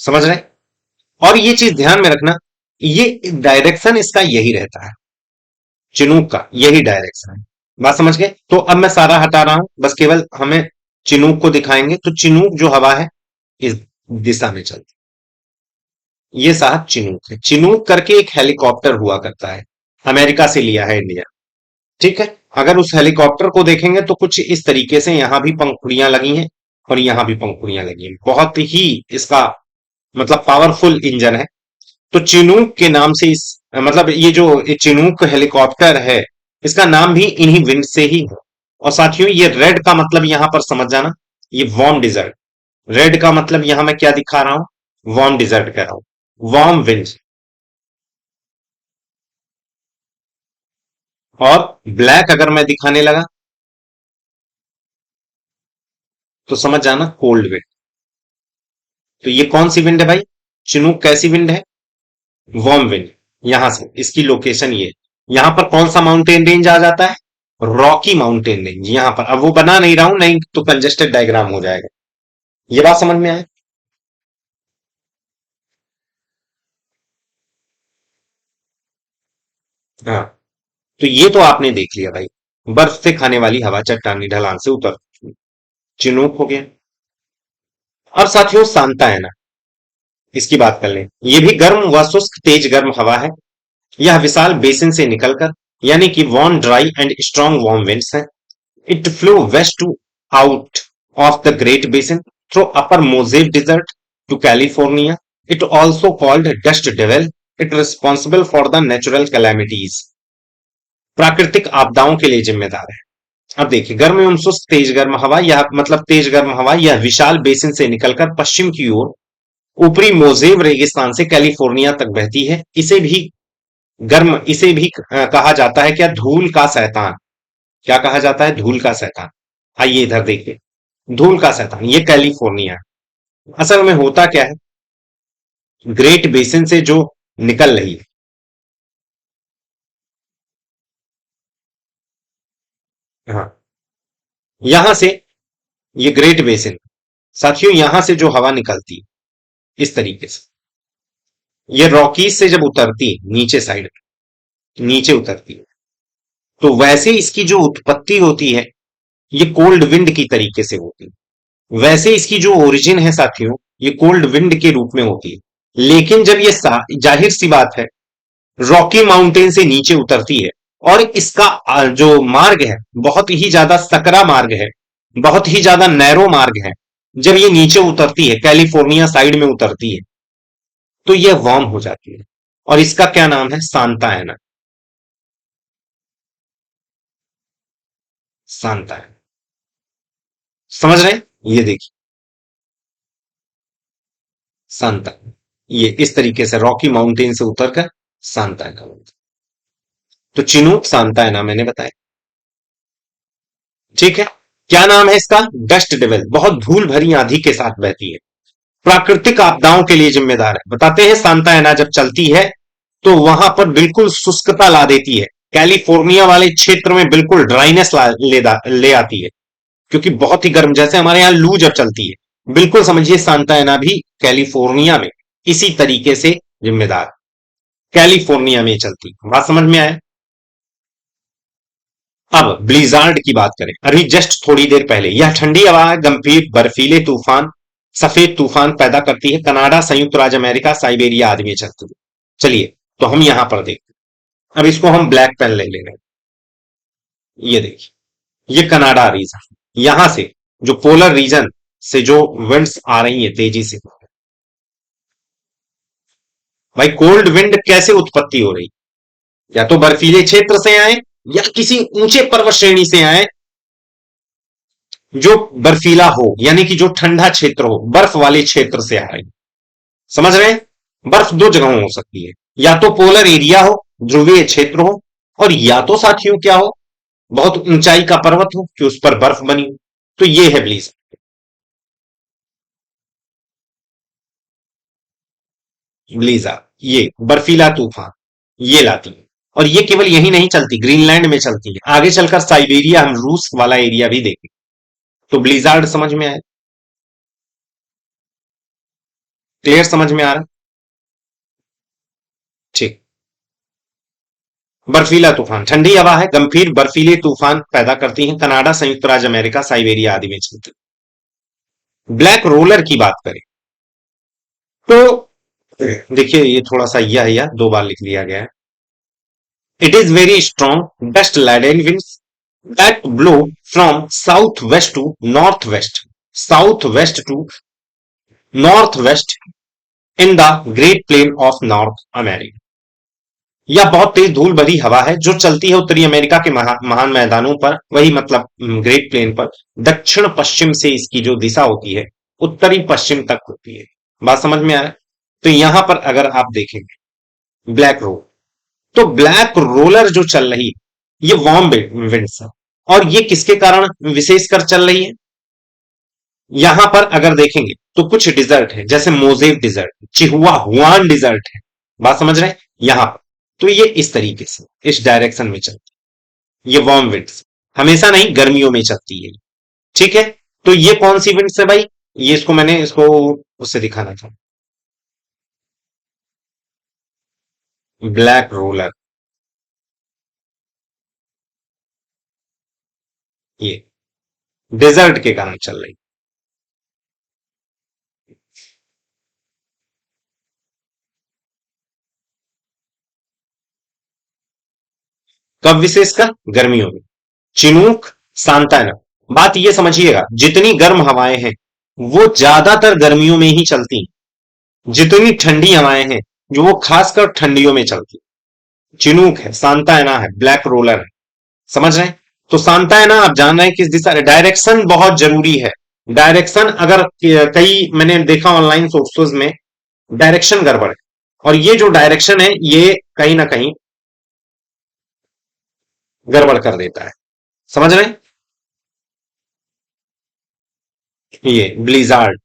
समझ रहे हैं? और ये चीज ध्यान में रखना, ये डायरेक्शन इसका यही रहता है, चिनूक का यही डायरेक्शन है। बात समझ गए? तो अब मैं सारा हटा रहा हूं, बस केवल हमें चिनूक को दिखाएंगे। तो चिनूक जो हवा है इस दिशा में चलती है। ये साहब चिनूक है। चिनूक करके एक हेलीकॉप्टर हुआ करता है, अमेरिका से लिया है इंडिया। ठीक है। अगर उस हेलीकॉप्टर को देखेंगे तो कुछ इस तरीके से यहां भी पंखुड़ियां लगी हैं और यहां भी पंखुड़ियां लगी हैं। बहुत ही इसका मतलब पावरफुल इंजन है। तो चिनूक के नाम से इस मतलब ये जो चिनूक हेलीकॉप्टर है, इसका नाम भी इन्हीं विंड से ही है। और साथियों, ये रेड का मतलब यहां पर समझ जाना, ये वार्म डिजर्ट। रेड का मतलब यहां मैं क्या दिखा रहा हूं? वार्म डिजर्ट कह रहा हूं, वार्म विंड। और ब्लैक अगर मैं दिखाने लगा तो समझ जाना कोल्ड विंड। तो ये कौन सी विंड है भाई? चिनूक कैसी विंड है? Warm wind. यहां से इसकी लोकेशन ये, यहां पर कौन सा माउंटेन रेंज आ जाता है? Rocky mountain range. यहां पर अब वो बना नहीं रहा हूं, नहीं तो कंजेस्टेड डायग्राम हो जाएगा। ये बात समझ में आए? हाँ। तो ये तो आपने देख लिया भाई, बर्फ से खाने वाली हवा चट्टानी ढलान से उतर, चिनूक हो गया। अब साथियों सांता है ना, इसकी बात कर लें। ये भी गर्म व शुष्क तेज गर्म हवा है। यह विशाल बेसिन से निकलकर, यानी कि warm dry and strong warm winds है। It flew west to out of the Great Basin through upper Mojave Desert to California. It also called dust devil. It responsible for the natural calamities. प्राकृतिक आपदाओं के लिए जिम्मेदार है। अब देखिए, गर्म एवं शुष्क तेज गर्म हवा, यह मतलब तेज गर्म हवा, यह विशाल बेसिन से निकलकर पश्चिम की ओर ऊपरी मोजेव रेगिस्तान से कैलिफोर्निया तक बहती है। इसे भी कहा जाता है क्या? धूल का शैतान। क्या कहा जाता है? धूल का शैतान। आइए इधर देखिए, धूल का शैतान ये कैलिफोर्निया है। असल में होता क्या है, ग्रेट बेसिन से जो निकल रही है, हाँ, यहां से, ये ग्रेट बेसिन, साथियों यहां से जो हवा निकलती है इस तरीके से, ये रॉकीज से जब उतरती है नीचे साइड, नीचे उतरती है, तो वैसे इसकी जो उत्पत्ति होती है ये कोल्ड विंड की तरीके से होती है। वैसे इसकी जो ओरिजिन है साथियों, ये कोल्ड विंड के रूप में होती है। लेकिन जब ये जाहिर सी बात है, रॉकी माउंटेन से नीचे उतरती है और इसका जो मार्ग है बहुत ही ज्यादा सकरा मार्ग है, बहुत ही ज्यादा नैरो मार्ग है। जब ये नीचे उतरती है, कैलिफोर्निया साइड में उतरती है, तो ये वार्म हो जाती है। और इसका क्या नाम है? सांता एना। सांता एना। समझ रहे हैं? ये देखिए, सांता, ये इस तरीके से रॉकी माउंटेन से उतरकर सांता एना बनता है। तो चिनूक सांता एना मैंने बताया। ठीक है। क्या नाम है इसका? Dust devil. बहुत धूल भरी आंधी के साथ बहती है, प्राकृतिक आपदाओं के लिए जिम्मेदार है। बताते हैं सांता एना जब चलती है तो वहां पर बिल्कुल शुष्कता ला देती है। कैलिफोर्निया वाले क्षेत्र में बिल्कुल ड्राइनेस ले आती है, क्योंकि बहुत ही गर्म, जैसे हमारे यहां लू जब चलती है, बिल्कुल समझिए सांता एना भी कैलिफोर्निया में इसी तरीके से जिम्मेदार, कैलिफोर्निया में चलती। बात समझ में आए? अब ब्लिजार्ड की बात करें, अभी जस्ट थोड़ी देर पहले, यह ठंडी हवा गंभीर बर्फीले तूफान, सफेद तूफान पैदा करती है। कनाडा, संयुक्त राज्य अमेरिका, साइबेरिया आदि में चलती है। चलिए, तो हम यहां पर देखते हैं। अब इसको हम ब्लैक पेन ले लेंगे। ये देखिए, ये कनाडा रीजन, यहां से जो पोलर रीजन से जो विंड्स आ रही है तेजी से, भाई कोल्ड विंड कैसे उत्पत्ति हो रही, या तो बर्फीले क्षेत्र से आए या किसी ऊंचे पर्वत श्रेणी से आए जो बर्फीला हो, यानी कि जो ठंडा क्षेत्र हो, बर्फ वाले क्षेत्र से आ रही। समझ रहे हैं? बर्फ दो जगहों हो सकती है, या तो पोलर एरिया हो, ध्रुवीय क्षेत्र हो, और या तो साथियों क्या हो, बहुत ऊंचाई का पर्वत हो कि उस पर बर्फ बनी हो। तो ये है ब्लीज, ब्लीजा, ये बर्फीला तूफान ये लाती है। और ये केवल यही नहीं चलती, ग्रीनलैंड में चलती है, आगे चलकर साइबेरिया, हम रूस वाला एरिया भी देखें। तो ब्लिजार्ड समझ में आए? क्लियर, समझ में आ रहा है? ठीक। बर्फीला तूफान ठंडी हवा है, गंभीर बर्फीले तूफान पैदा करती है, कनाडा, संयुक्त राज्य अमेरिका, साइबेरिया आदि में चलती है। ब्लैक रोलर की बात करें तो देखिए, ये थोड़ा सा यह दो बार लिख लिया गया है। It is very strong dust laden winds that blow from south west to north west, south west to north west in the great plain of North America. यह बहुत तेज धूल भरी हवा है जो चलती है उत्तरी अमेरिका के महान मैदानों पर, वही मतलब ग्रेट प्लेन पर। दक्षिण पश्चिम से इसकी जो दिशा होती है उत्तरी पश्चिम तक होती है। बात समझ में आ रहा है? तो यहां पर अगर आप देखेंगे ब्लैक रोल, तो ब्लैक रोलर जो चल रही है ये वार्म विंड्स है। और ये किसके कारण विशेषकर चल रही है? यहां पर अगर देखेंगे तो कुछ डिजर्ट है, जैसे मोजेव डिजर्ट, चिहुआ हुआन डिजर्ट है। बात समझ रहे हैं? यहां पर तो ये इस तरीके से इस डायरेक्शन में चलती है। ये वार्म विंड्स हमेशा नहीं, गर्मियों में चलती है। ठीक है, तो ये कौन सी विंड्स है भाई? ये इसको मैंने इसको उससे दिखाना था, ब्लैक रोलर, ये डेजर्ट के कारण चल रही। कब विशेषकर? गर्मियों में। चिनूक, सांताना। बात ये समझिएगा, जितनी गर्म हवाएं हैं वो ज्यादातर गर्मियों में ही चलती हैं, जितनी ठंडी हवाएं हैं जो वो खासकर ठंडियों में चलती हैं। चिनूक है, सांताना है, ब्लैक रोलर है। समझ रहे हैं? तो सांताना आप जान रहे हैं किस दिशा, डायरेक्शन बहुत जरूरी है। डायरेक्शन अगर कई मैंने देखा ऑनलाइन सोर्सेज में, डायरेक्शन गड़बड़ है, और ये जो डायरेक्शन है ये कहीं ना कहीं गड़बड़ कर देता है। समझ रहे हैं? ये ब्लिजार्ड,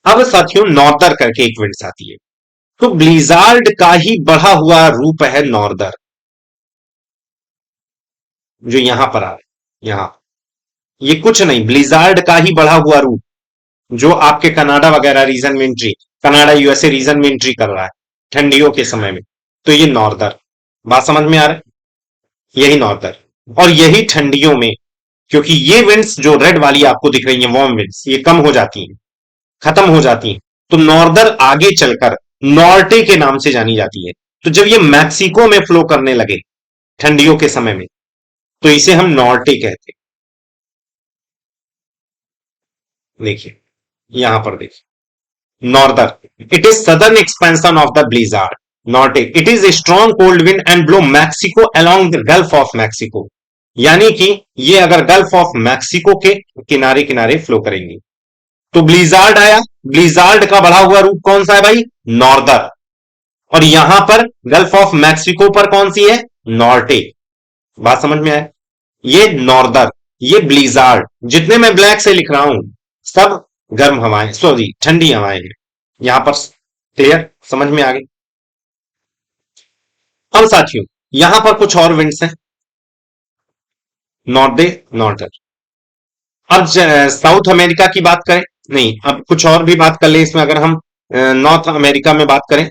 अब साथियों नॉर्दर करके एक विंड्स आती है। तो ब्लिजार्ड का ही बढ़ा हुआ रूप है नॉर्दर, जो यहां पर आ रहा है। यहां ये कुछ नहीं, ब्लिजार्ड का ही बढ़ा हुआ रूप जो आपके कनाडा वगैरह रीजन में एंट्री, कनाडा यूएसए रीजन में एंट्री कर रहा है ठंडियों के समय में। तो ये नॉर्दर, बात समझ में आ रहा है? यही नॉर्दर, और यही ठंडियों में, क्योंकि ये विंड्स जो रेड वाली आपको दिख रही है वार्म विंड्स, ये कम हो जाती हैं, खत्म हो जाती हैं। तो नॉर्दर आगे चलकर नॉर्टे के नाम से जानी जाती है। तो जब ये मैक्सिको में फ्लो करने लगे ठंडियों के समय में, तो इसे हम नॉर्टे कहते हैं। देखिए, यहां पर देखिए, norther, it is southern expansion of the blizzard norte, it is a strong cold wind and blow Mexico along the Gulf of Mexico. यानी कि ये अगर गल्फ ऑफ मैक्सिको के किनारे किनारे फ्लो करेंगी। तो ब्लिजार्ड आया, ब्लिजार्ड का बढ़ा हुआ रूप कौन सा है भाई? नॉर्दर। और यहां पर गल्फ ऑफ मैक्सिको पर कौन सी है? नॉर्टे। बात समझ में आए? ये नॉर्दर, ये ब्लिजार्ड, जितने मैं ब्लैक से लिख रहा हूं सब गर्म हवाएं, सॉरी ठंडी हवाएं हैं यहां पर। क्लियर, समझ में आ गई? अब साथियों यहां पर कुछ और विंड्स हैं, नॉर्दे, नॉर्दर। अब साउथ अमेरिका की बात करें, नहीं अब कुछ और भी बात कर ले इसमें, अगर हम नॉर्थ अमेरिका में बात करें।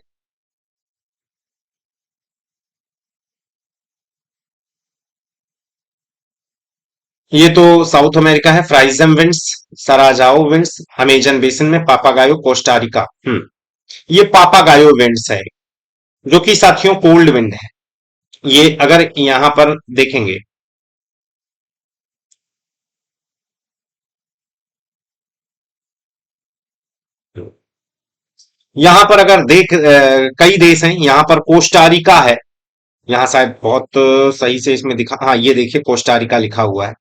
ये तो साउथ अमेरिका है, फ्राइजम विंड्स, सराजाओ विंड्स, अमेजन बेसिन में, पापागायो कोस्टारिका। ये पापागायो विंड्स है, जो कि साथियों कोल्ड विंड है। ये अगर यहां पर देखेंगे, यहां पर अगर कई देश हैं, यहां पर कोस्टारिका है। यहां शायद बहुत सही से इसमें दिखा, हाँ ये देखिए कोस्टारिका लिखा हुआ है,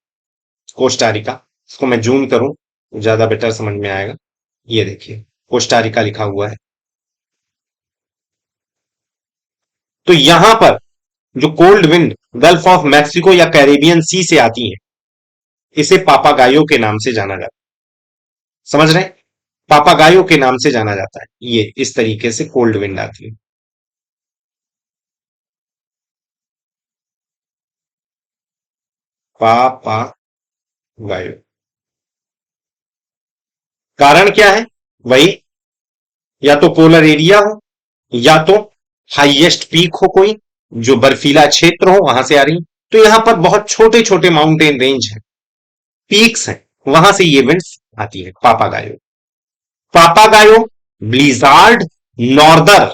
कोस्टारिका। इसको मैं जूम करूं तो ज्यादा बेटर समझ में आएगा। ये देखिए कोस्टारिका लिखा हुआ है। तो यहां पर जो cold wind gulf of Mexico या कैरेबियन सी से आती है, इसे पापागायो के नाम से जाना जाता है। समझ रहे हैं? पापागायो के नाम से जाना जाता है। ये इस तरीके से कोल्ड विंड आती है। पापागायो। कारण क्या है? वही, या तो पोलर एरिया हो, या तो हाईएस्ट पीक हो कोई, जो बर्फीला क्षेत्र हो वहां से आ रही। तो यहां पर बहुत छोटे छोटे माउंटेन रेंज है, पीक्स हैं, वहां से ये विंड्स आती है। Papagayo, papagayo, blizzard, norther,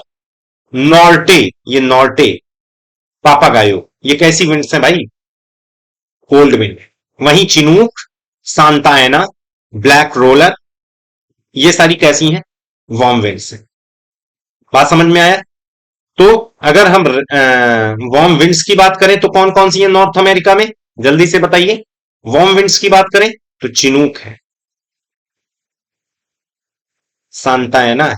norte, ये नॉर्टे, पापागायो, ये कैसी विंड्स हैं भाई? Cold wind. वहीं chinook, Santa Ana, black roller, ये सारी कैसी हैं? वार्म विंड्स हैं। बात समझ में आया? तो अगर हम वार्म विंड्स की बात करें तो कौन कौन सी है नॉर्थ अमेरिका में? जल्दी से बताइए। वार्म विंड्स की बात करें तो चिनूक है, सांता एना है,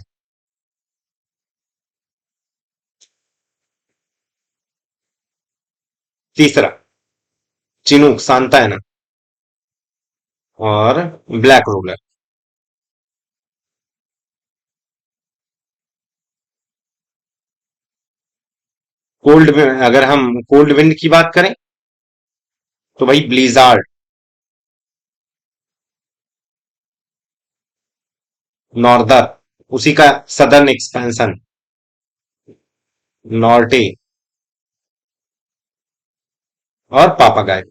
तीसरा चिनूक, सांता एना और ब्लैक रोलर। अगर हम कोल्ड विंड की बात करें तो भाई ब्लिजार्ड, नॉर्दर, उसी का सदर्न एक्सपेंशन, नॉर्टे और पापागाय।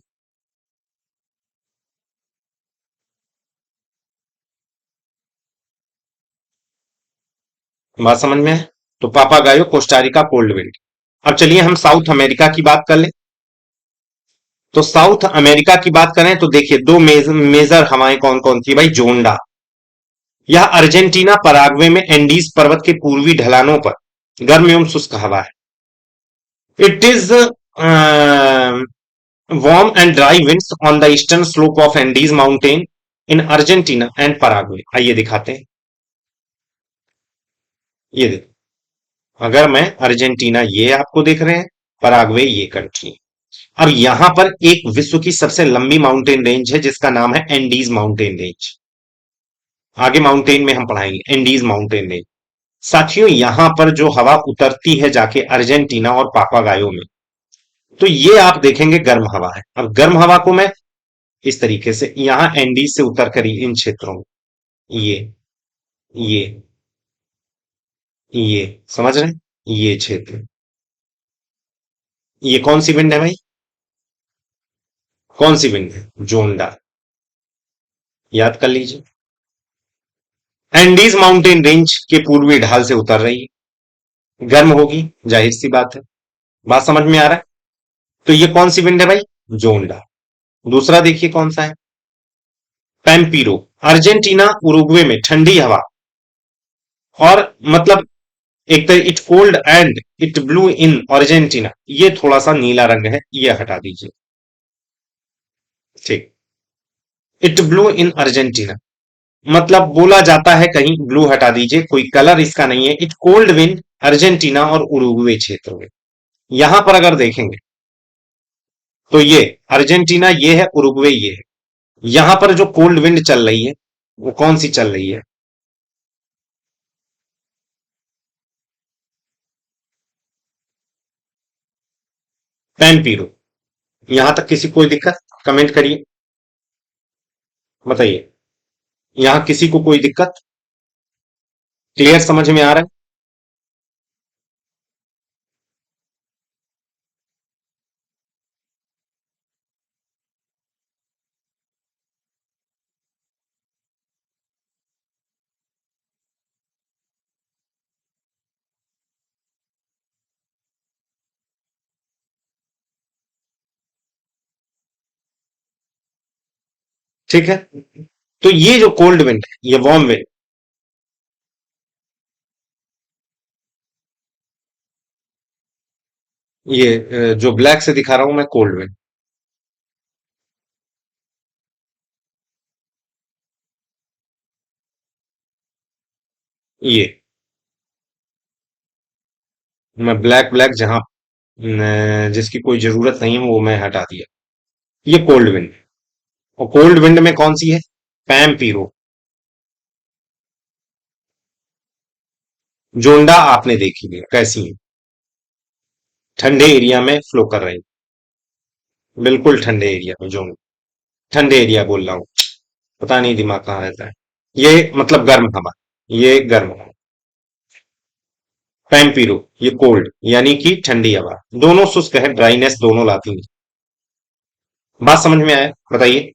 बात समझ में है? तो पापागायो, कोस्टारिका, कोल्ड विंड। अब चलिए हम साउथ अमेरिका की बात कर ले। तो साउथ अमेरिका की बात करें तो देखिए दो मेजर हवाएं कौन कौन थी भाई? जोंडा, यह अर्जेंटीना पराग्वे में एंडीज पर्वत के पूर्वी ढलानों पर गर्म एवं शुष्क हवा है। It is warm and dry winds on the eastern slope of Andes mountain in Argentina and Paraguay। आइए दिखाते हैं। ये देखो, अगर मैं अर्जेंटीना, ये आपको देख रहे हैं, पराग्वे ये कंट्री। अब यहां पर एक विश्व की सबसे लंबी माउंटेन रेंज है जिसका नाम है एंडीज माउंटेन रेंज। आगे माउंटेन में हम पढ़ाएंगे एंडीज माउंटेन रेंज। साथियों यहां पर जो हवा उतरती है जाके अर्जेंटीना और पापागायो में, तो ये आप देखेंगे गर्म हवा है। अब गर्म हवा को मैं इस तरीके से यहां एंडीज से उतर कर इन क्षेत्रों में, ये ये ये समझ रहे हैं? ये क्षेत्र, ये कौन सी विंड है भाई? कौन सी विंड है? जोंडा। याद कर लीजिए, एंडीज माउंटेन रेंज के पूर्वी ढाल से उतर रही है, गर्म होगी, जाहिर सी बात है। बात समझ में आ रहा है? तो ये कौन सी विंड है भाई? जोंडा। दूसरा देखिए कौन सा है? पैम्पीरो, अर्जेंटीना उरुग्वे में ठंडी हवा, और मतलब एक तो it cold and it blue in Argentina, ये थोड़ा सा नीला रंग है, ये हटा दीजिए। ठीक, इट ब्लू इन अर्जेंटीना, मतलब बोला जाता है कहीं, ब्लू हटा दीजिए, कोई कलर इसका नहीं है। इट कोल्ड विन अर्जेंटीना और उरुग्वे क्षेत्र में। यहां पर अगर देखेंगे तो ये अर्जेंटीना ये है, उरुग्वे ये है। यहां पर जो कोल्ड विंड चल रही है वो कौन सी चल रही है? पैम्पीरो। यहां तक किसी कोई दिक्कत? कमेंट करिए, बताइए। यहां किसी को कोई दिक्कत? क्लियर समझ में आ रहा है? ठीक है। तो ये जो कोल्ड विंड है, ये वार्म विंड, ये जो ब्लैक से दिखा रहा हूं मैं कोल्ड विंड, ये मैं ब्लैक ब्लैक जहां जिसकी कोई जरूरत नहीं है वो मैं हटा दिया। ये कोल्ड विंड। और कोल्ड विंड में कौन सी है? पैम्पीरो। जोंडा आपने देखी है कैसी है, ठंडे एरिया में फ्लो कर रही, बिल्कुल ठंडे एरिया में जो, ठंडे एरिया बोल रहा हूँ, पता नहीं दिमाग कहाँ रहता है। ये मतलब गर्म हवा, ये गर्म हवा। पैम्पीरो ये कोल्ड यानी कि ठंडी हवा। दोनों शुष्क है, ड्राइनेस दोनों लाती है। बात समझ में आया? बताइए।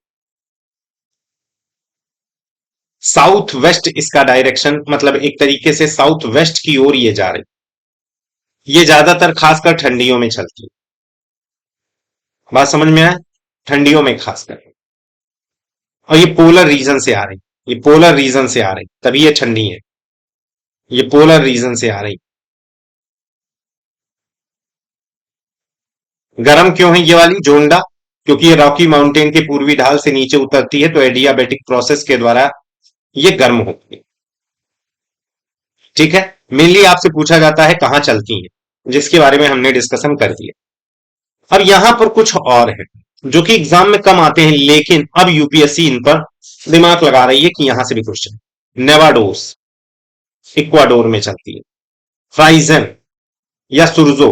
साउथ वेस्ट इसका डायरेक्शन, मतलब एक तरीके से साउथ वेस्ट की ओर ये जा रही, ये ज्यादातर खासकर ठंडियों में चलती है। बात समझ में आया? ठंडियों में खासकर। और ये पोलर रीजन से आ रही, ये पोलर रीजन से आ रही, तभी ये ठंडी है। ये पोलर रीजन से आ रही। गर्म क्यों है ये वाली जोंडा? क्योंकि ये रॉकी माउंटेन के पूर्वी ढाल से नीचे उतरती है, तो एडियाबेटिक प्रोसेस के द्वारा ये गर्म होती है। ठीक है। मेनली आपसे पूछा जाता है कहां चलती है, जिसके बारे में हमने डिस्कशन कर दिया। अब यहां पर कुछ और है जो कि एग्जाम में कम आते हैं, लेकिन अब यूपीएससी इन पर दिमाग लगा रही है कि यहां से भी क्वेश्चन। नेवाडोस इक्वाडोर में चलती है। फ्राइजन या सुरजो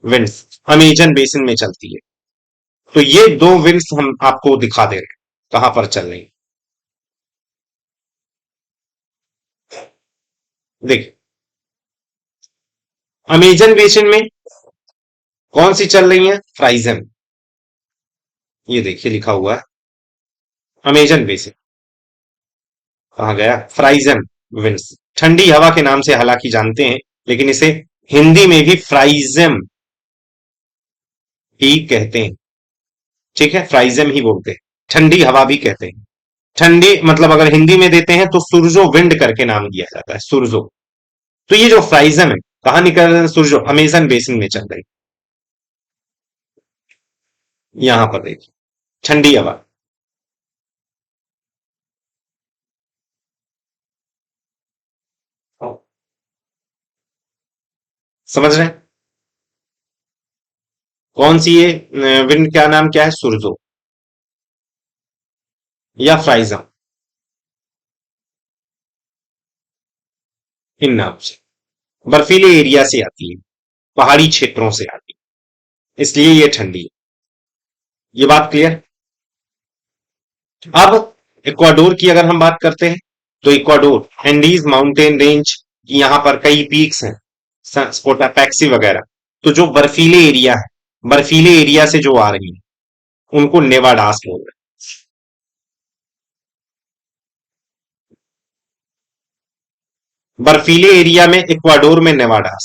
विंड्स अमेजन बेसिन में चलती है। तो ये दो विंड्स हम आपको दिखा दे रहे हैं कहां पर चल रही। देखिए, अमेजन बेसिन में कौन सी चल रही है? फ्राइजन। ये देखिए लिखा हुआ है अमेजन बेसिन। कहा गया? फ्राइजन विंड्स। ठंडी हवा के नाम से हालांकि जानते हैं, लेकिन इसे हिंदी में भी फ्राइजम ही कहते हैं। ठीक है, फ्राइजम ही बोलते हैं, ठंडी हवा भी कहते हैं। ठंडी मतलब अगर हिंदी में देते हैं तो सुरजो विंड करके नाम दिया जाता है, सुरजो। तो ये जो फ्राइजम है कहां निकल रहा है? सुरजो अमेजन बेसिन में चल रही। यहां पर देखिए ठंडी हवा। समझ रहे हैं? कौन सी ये विंड, क्या नाम क्या है? सुरजो या फ्राइजम, इन नाम से। बर्फीले एरिया से आती है, पहाड़ी क्षेत्रों से आती है, इसलिए ये ठंडी है। ये बात क्लियर? अब इक्वाडोर की अगर हम बात करते हैं, तो इक्वाडोर एंडीज माउंटेन रेंज, यहां पर कई पीक्स हैं, स्कोटापैक्सी वगैरह। तो जो बर्फीले एरिया है, बर्फीले एरिया से जो आ रही है उनको नेवाडास बोल रहे हैं। बर्फीले एरिया में इक्वाडोर में नेवाडास।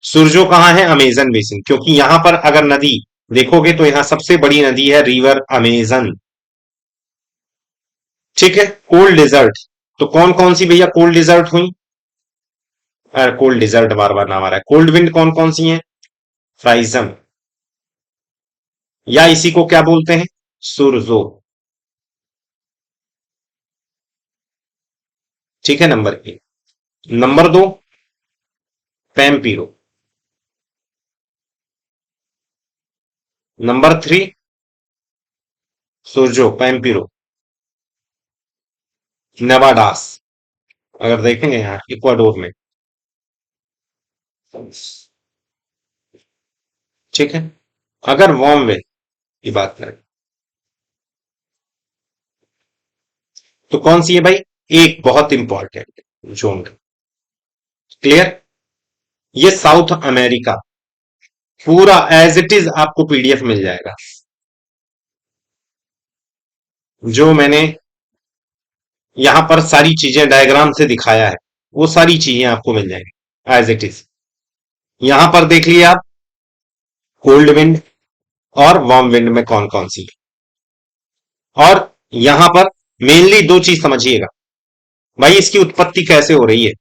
सुरजो कहां है? अमेजन बेसिन, क्योंकि यहां पर अगर नदी देखोगे तो यहां सबसे बड़ी नदी है रिवर अमेजन। ठीक है। कोल्ड डिजर्ट, तो कौन कौन सी भैया कोल्ड डिजर्ट हुई? कोल्ड डिजर्ट बार बार नाम आ रहा है। कोल्ड विंड कौन कौन सी है? फ्राइजम, या इसी को क्या बोलते हैं? सुरजो। ठीक है, नंबर एक। नंबर दो, पैम्पीरो। Number three, सुरजो पैम्पीरो। नेवाडास, अगर देखेंगे यहाँ इक्वाडोर में। ठीक है। अगर वार्म वेल की बात करें तो कौन सी है भाई? एक बहुत इंपॉर्टेंट, जोन। क्लियर? ये साउथ अमेरिका, पूरा एज इट इज आपको पीडीएफ मिल जाएगा, जो मैंने यहां पर सारी चीजें डायग्राम से दिखाया है, वो सारी चीजें आपको मिल जाएंगी एज इट इज। यहां पर देख लिया आप कोल्ड विंड और वार्म विंड में कौन कौन सी, और यहां पर मेनली दो चीज समझिएगा भाई, इसकी उत्पत्ति कैसे हो रही है,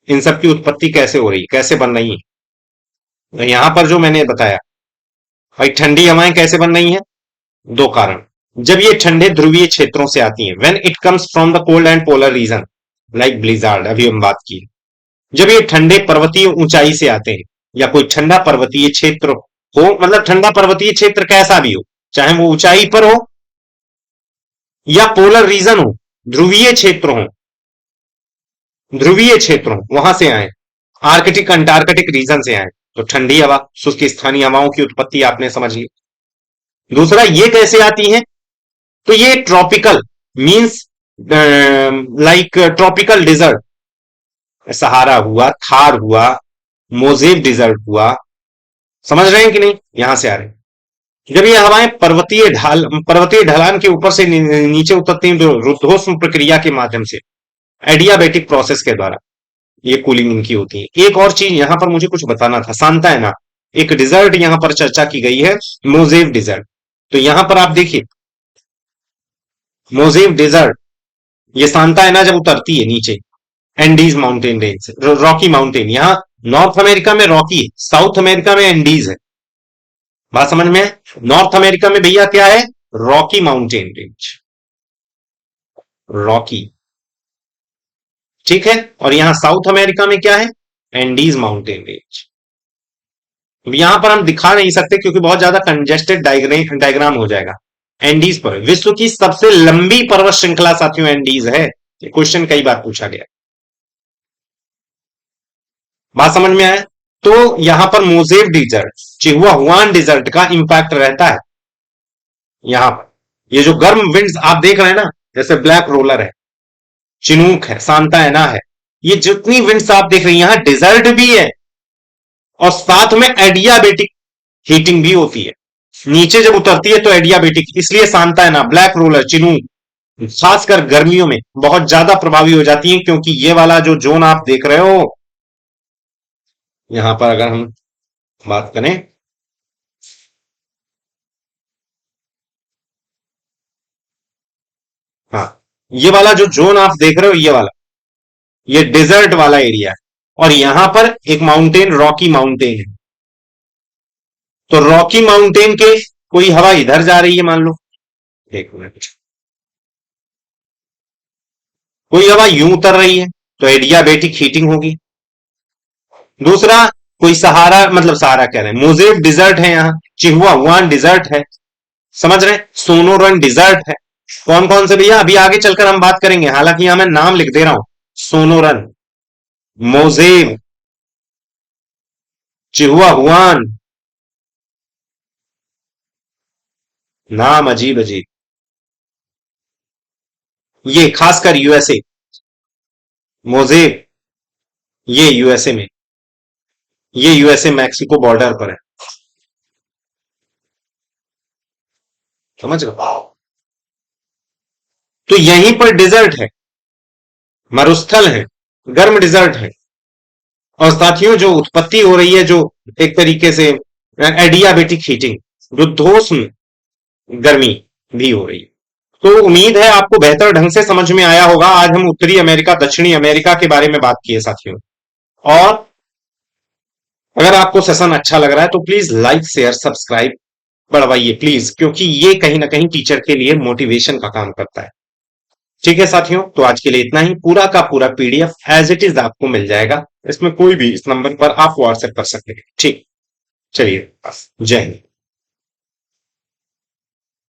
इन सब की उत्पत्ति कैसे हो रही है, कैसे बन रही है। तो यहां पर जो मैंने बताया भाई, ठंडी हवाएं कैसे बन रही हैं, दो कारण। जब ये ठंडे ध्रुवीय क्षेत्रों से आती हैं, when it comes from the cold and polar region, like blizzard, अभी हम बात की। जब ये ठंडे पर्वतीय ऊंचाई से आते हैं, या कोई ठंडा पर्वतीय क्षेत्र हो, मतलब ठंडा पर्वतीय क्षेत्र कैसा भी हो, चाहे वो ऊंचाई पर हो या पोलर रीजन हो, ध्रुवीय क्षेत्र हो, ध्रुवीय क्षेत्र हो, वहां से आए, आर्कटिक अंटार्कटिक रीजन से आए, तो ठंडी हवा, शुष्क स्थानीय हवाओं की उत्पत्ति आपने समझ ली। दूसरा, ये कैसे आती है, तो ये tropical means like tropical desert, Sahara हुआ, थार हुआ, मोजेव डिजर्ट हुआ, समझ रहे हैं कि नहीं, यहां से आ रहे हैं। जब ये हवाएं पर्वतीय ढलान के ऊपर से नीचे उतरती हैं, तो रुद्धोष्म प्रक्रिया के माध्यम से, एडियाबेटिक प्रोसेस के द्वारा ये कूलिंग इनकी होती है। एक और चीज यहां पर मुझे कुछ बताना था, सांता है ना, एक डिजर्ट यहां पर चर्चा की गई है, मोजेव डिजर्ट। तो यहां पर आप देखिए, मोजेव डिजर्ट, ये सांता है ना जब उतरती है नीचे Andes mountain range, Rocky mountain, यहां नॉर्थ अमेरिका में रॉकी है, साउथ अमेरिका में एंडीज है, बात समझ में है। नॉर्थ अमेरिका में भैया क्या है, रॉकी माउंटेन रेंज, रॉकी, ठीक है। और यहां साउथ अमेरिका में क्या है, एंडीज माउंटेन रेंज। यहां पर हम दिखा नहीं सकते क्योंकि बहुत ज्यादा कंजेस्टेड डायग्राम हो जाएगा। एंडीज पर विश्व की सबसे लंबी पर्वत श्रृंखला साथियों एंडीज है, ये क्वेश्चन कई बार पूछा गया, बात समझ में आया। तो यहां पर मोजेव डिजर्ट, चिहुआ हुआन डिजर्ट का इंपैक्ट रहता है यहां पर। ये जो गर्म विंड्स आप देख रहे हैं ना, जैसे ब्लैक रोलर है, चिनूक है, सांता एना है, ये जितनी विंड्स आप देख रहे हैं, यहां डिजर्ट भी है और साथ में एडियाबेटिक हीटिंग भी होती है। नीचे जब उतरती है तो एडियाबेटिक, इसलिए Santa Ana, black roller, Chinook खासकर गर्मियों में बहुत ज्यादा प्रभावी हो जाती है, क्योंकि ये वाला जो जोन आप देख रहे हो, यहां पर अगर हम बात करें, हाँ, ये वाला जो जोन आप देख रहे हो, ये वाला, ये डिजर्ट वाला एरिया है, और यहां पर एक माउंटेन, रॉकी माउंटेन है। तो रॉकी माउंटेन के कोई हवा इधर जा रही है मान लो, एक मिनट, कोई हवा यूं उतर रही है, तो एडियाबेटिक हीटिंग होगी। दूसरा, कोई सहारा, मतलब सहारा कह रहे हैं, मोजेव डिजर्ट है, यहां चिहुआ हुआन डिजर्ट है, समझ रहे हैं, सोनोरन डिजर्ट है। कौन कौन से भैया, अभी आगे चलकर हम बात करेंगे, हालांकि यहां मैं नाम लिख दे रहा हूं, सोनोरन, मोजेव, चिहुआ हुआन, नाम अजीब अजीब, ये खासकर यूएसए, मोजेव, ये यूएसए में, ये यूएसए मैक्सिको बॉर्डर पर है, समझ गए। तो यहीं पर डिजर्ट है, मरुस्थल है, गर्म डिजर्ट है, और साथियों जो उत्पत्ति हो रही है, जो एक तरीके से एडियाबेटिक हीटिंग, रुद्धोष्म गर्मी भी हो रही है। तो उम्मीद है आपको बेहतर ढंग से समझ में आया होगा। आज हम उत्तरी अमेरिका, दक्षिणी अमेरिका के बारे में बात किए साथियों, और अगर आपको सेशन अच्छा लग रहा है तो प्लीज लाइक शेयर सब्सक्राइब बढ़वाइए प्लीज, क्योंकि ये कहीं ना कहीं टीचर के लिए मोटिवेशन का काम करता है। ठीक है साथियों, तो आज के लिए इतना ही। पूरा का पूरा पीडीएफ एज इट इज आपको मिल जाएगा, इसमें कोई भी इस नंबर पर आप व्हाट्सएप कर सकते हैं। ठीक, चलिए, बस, जय हिंद।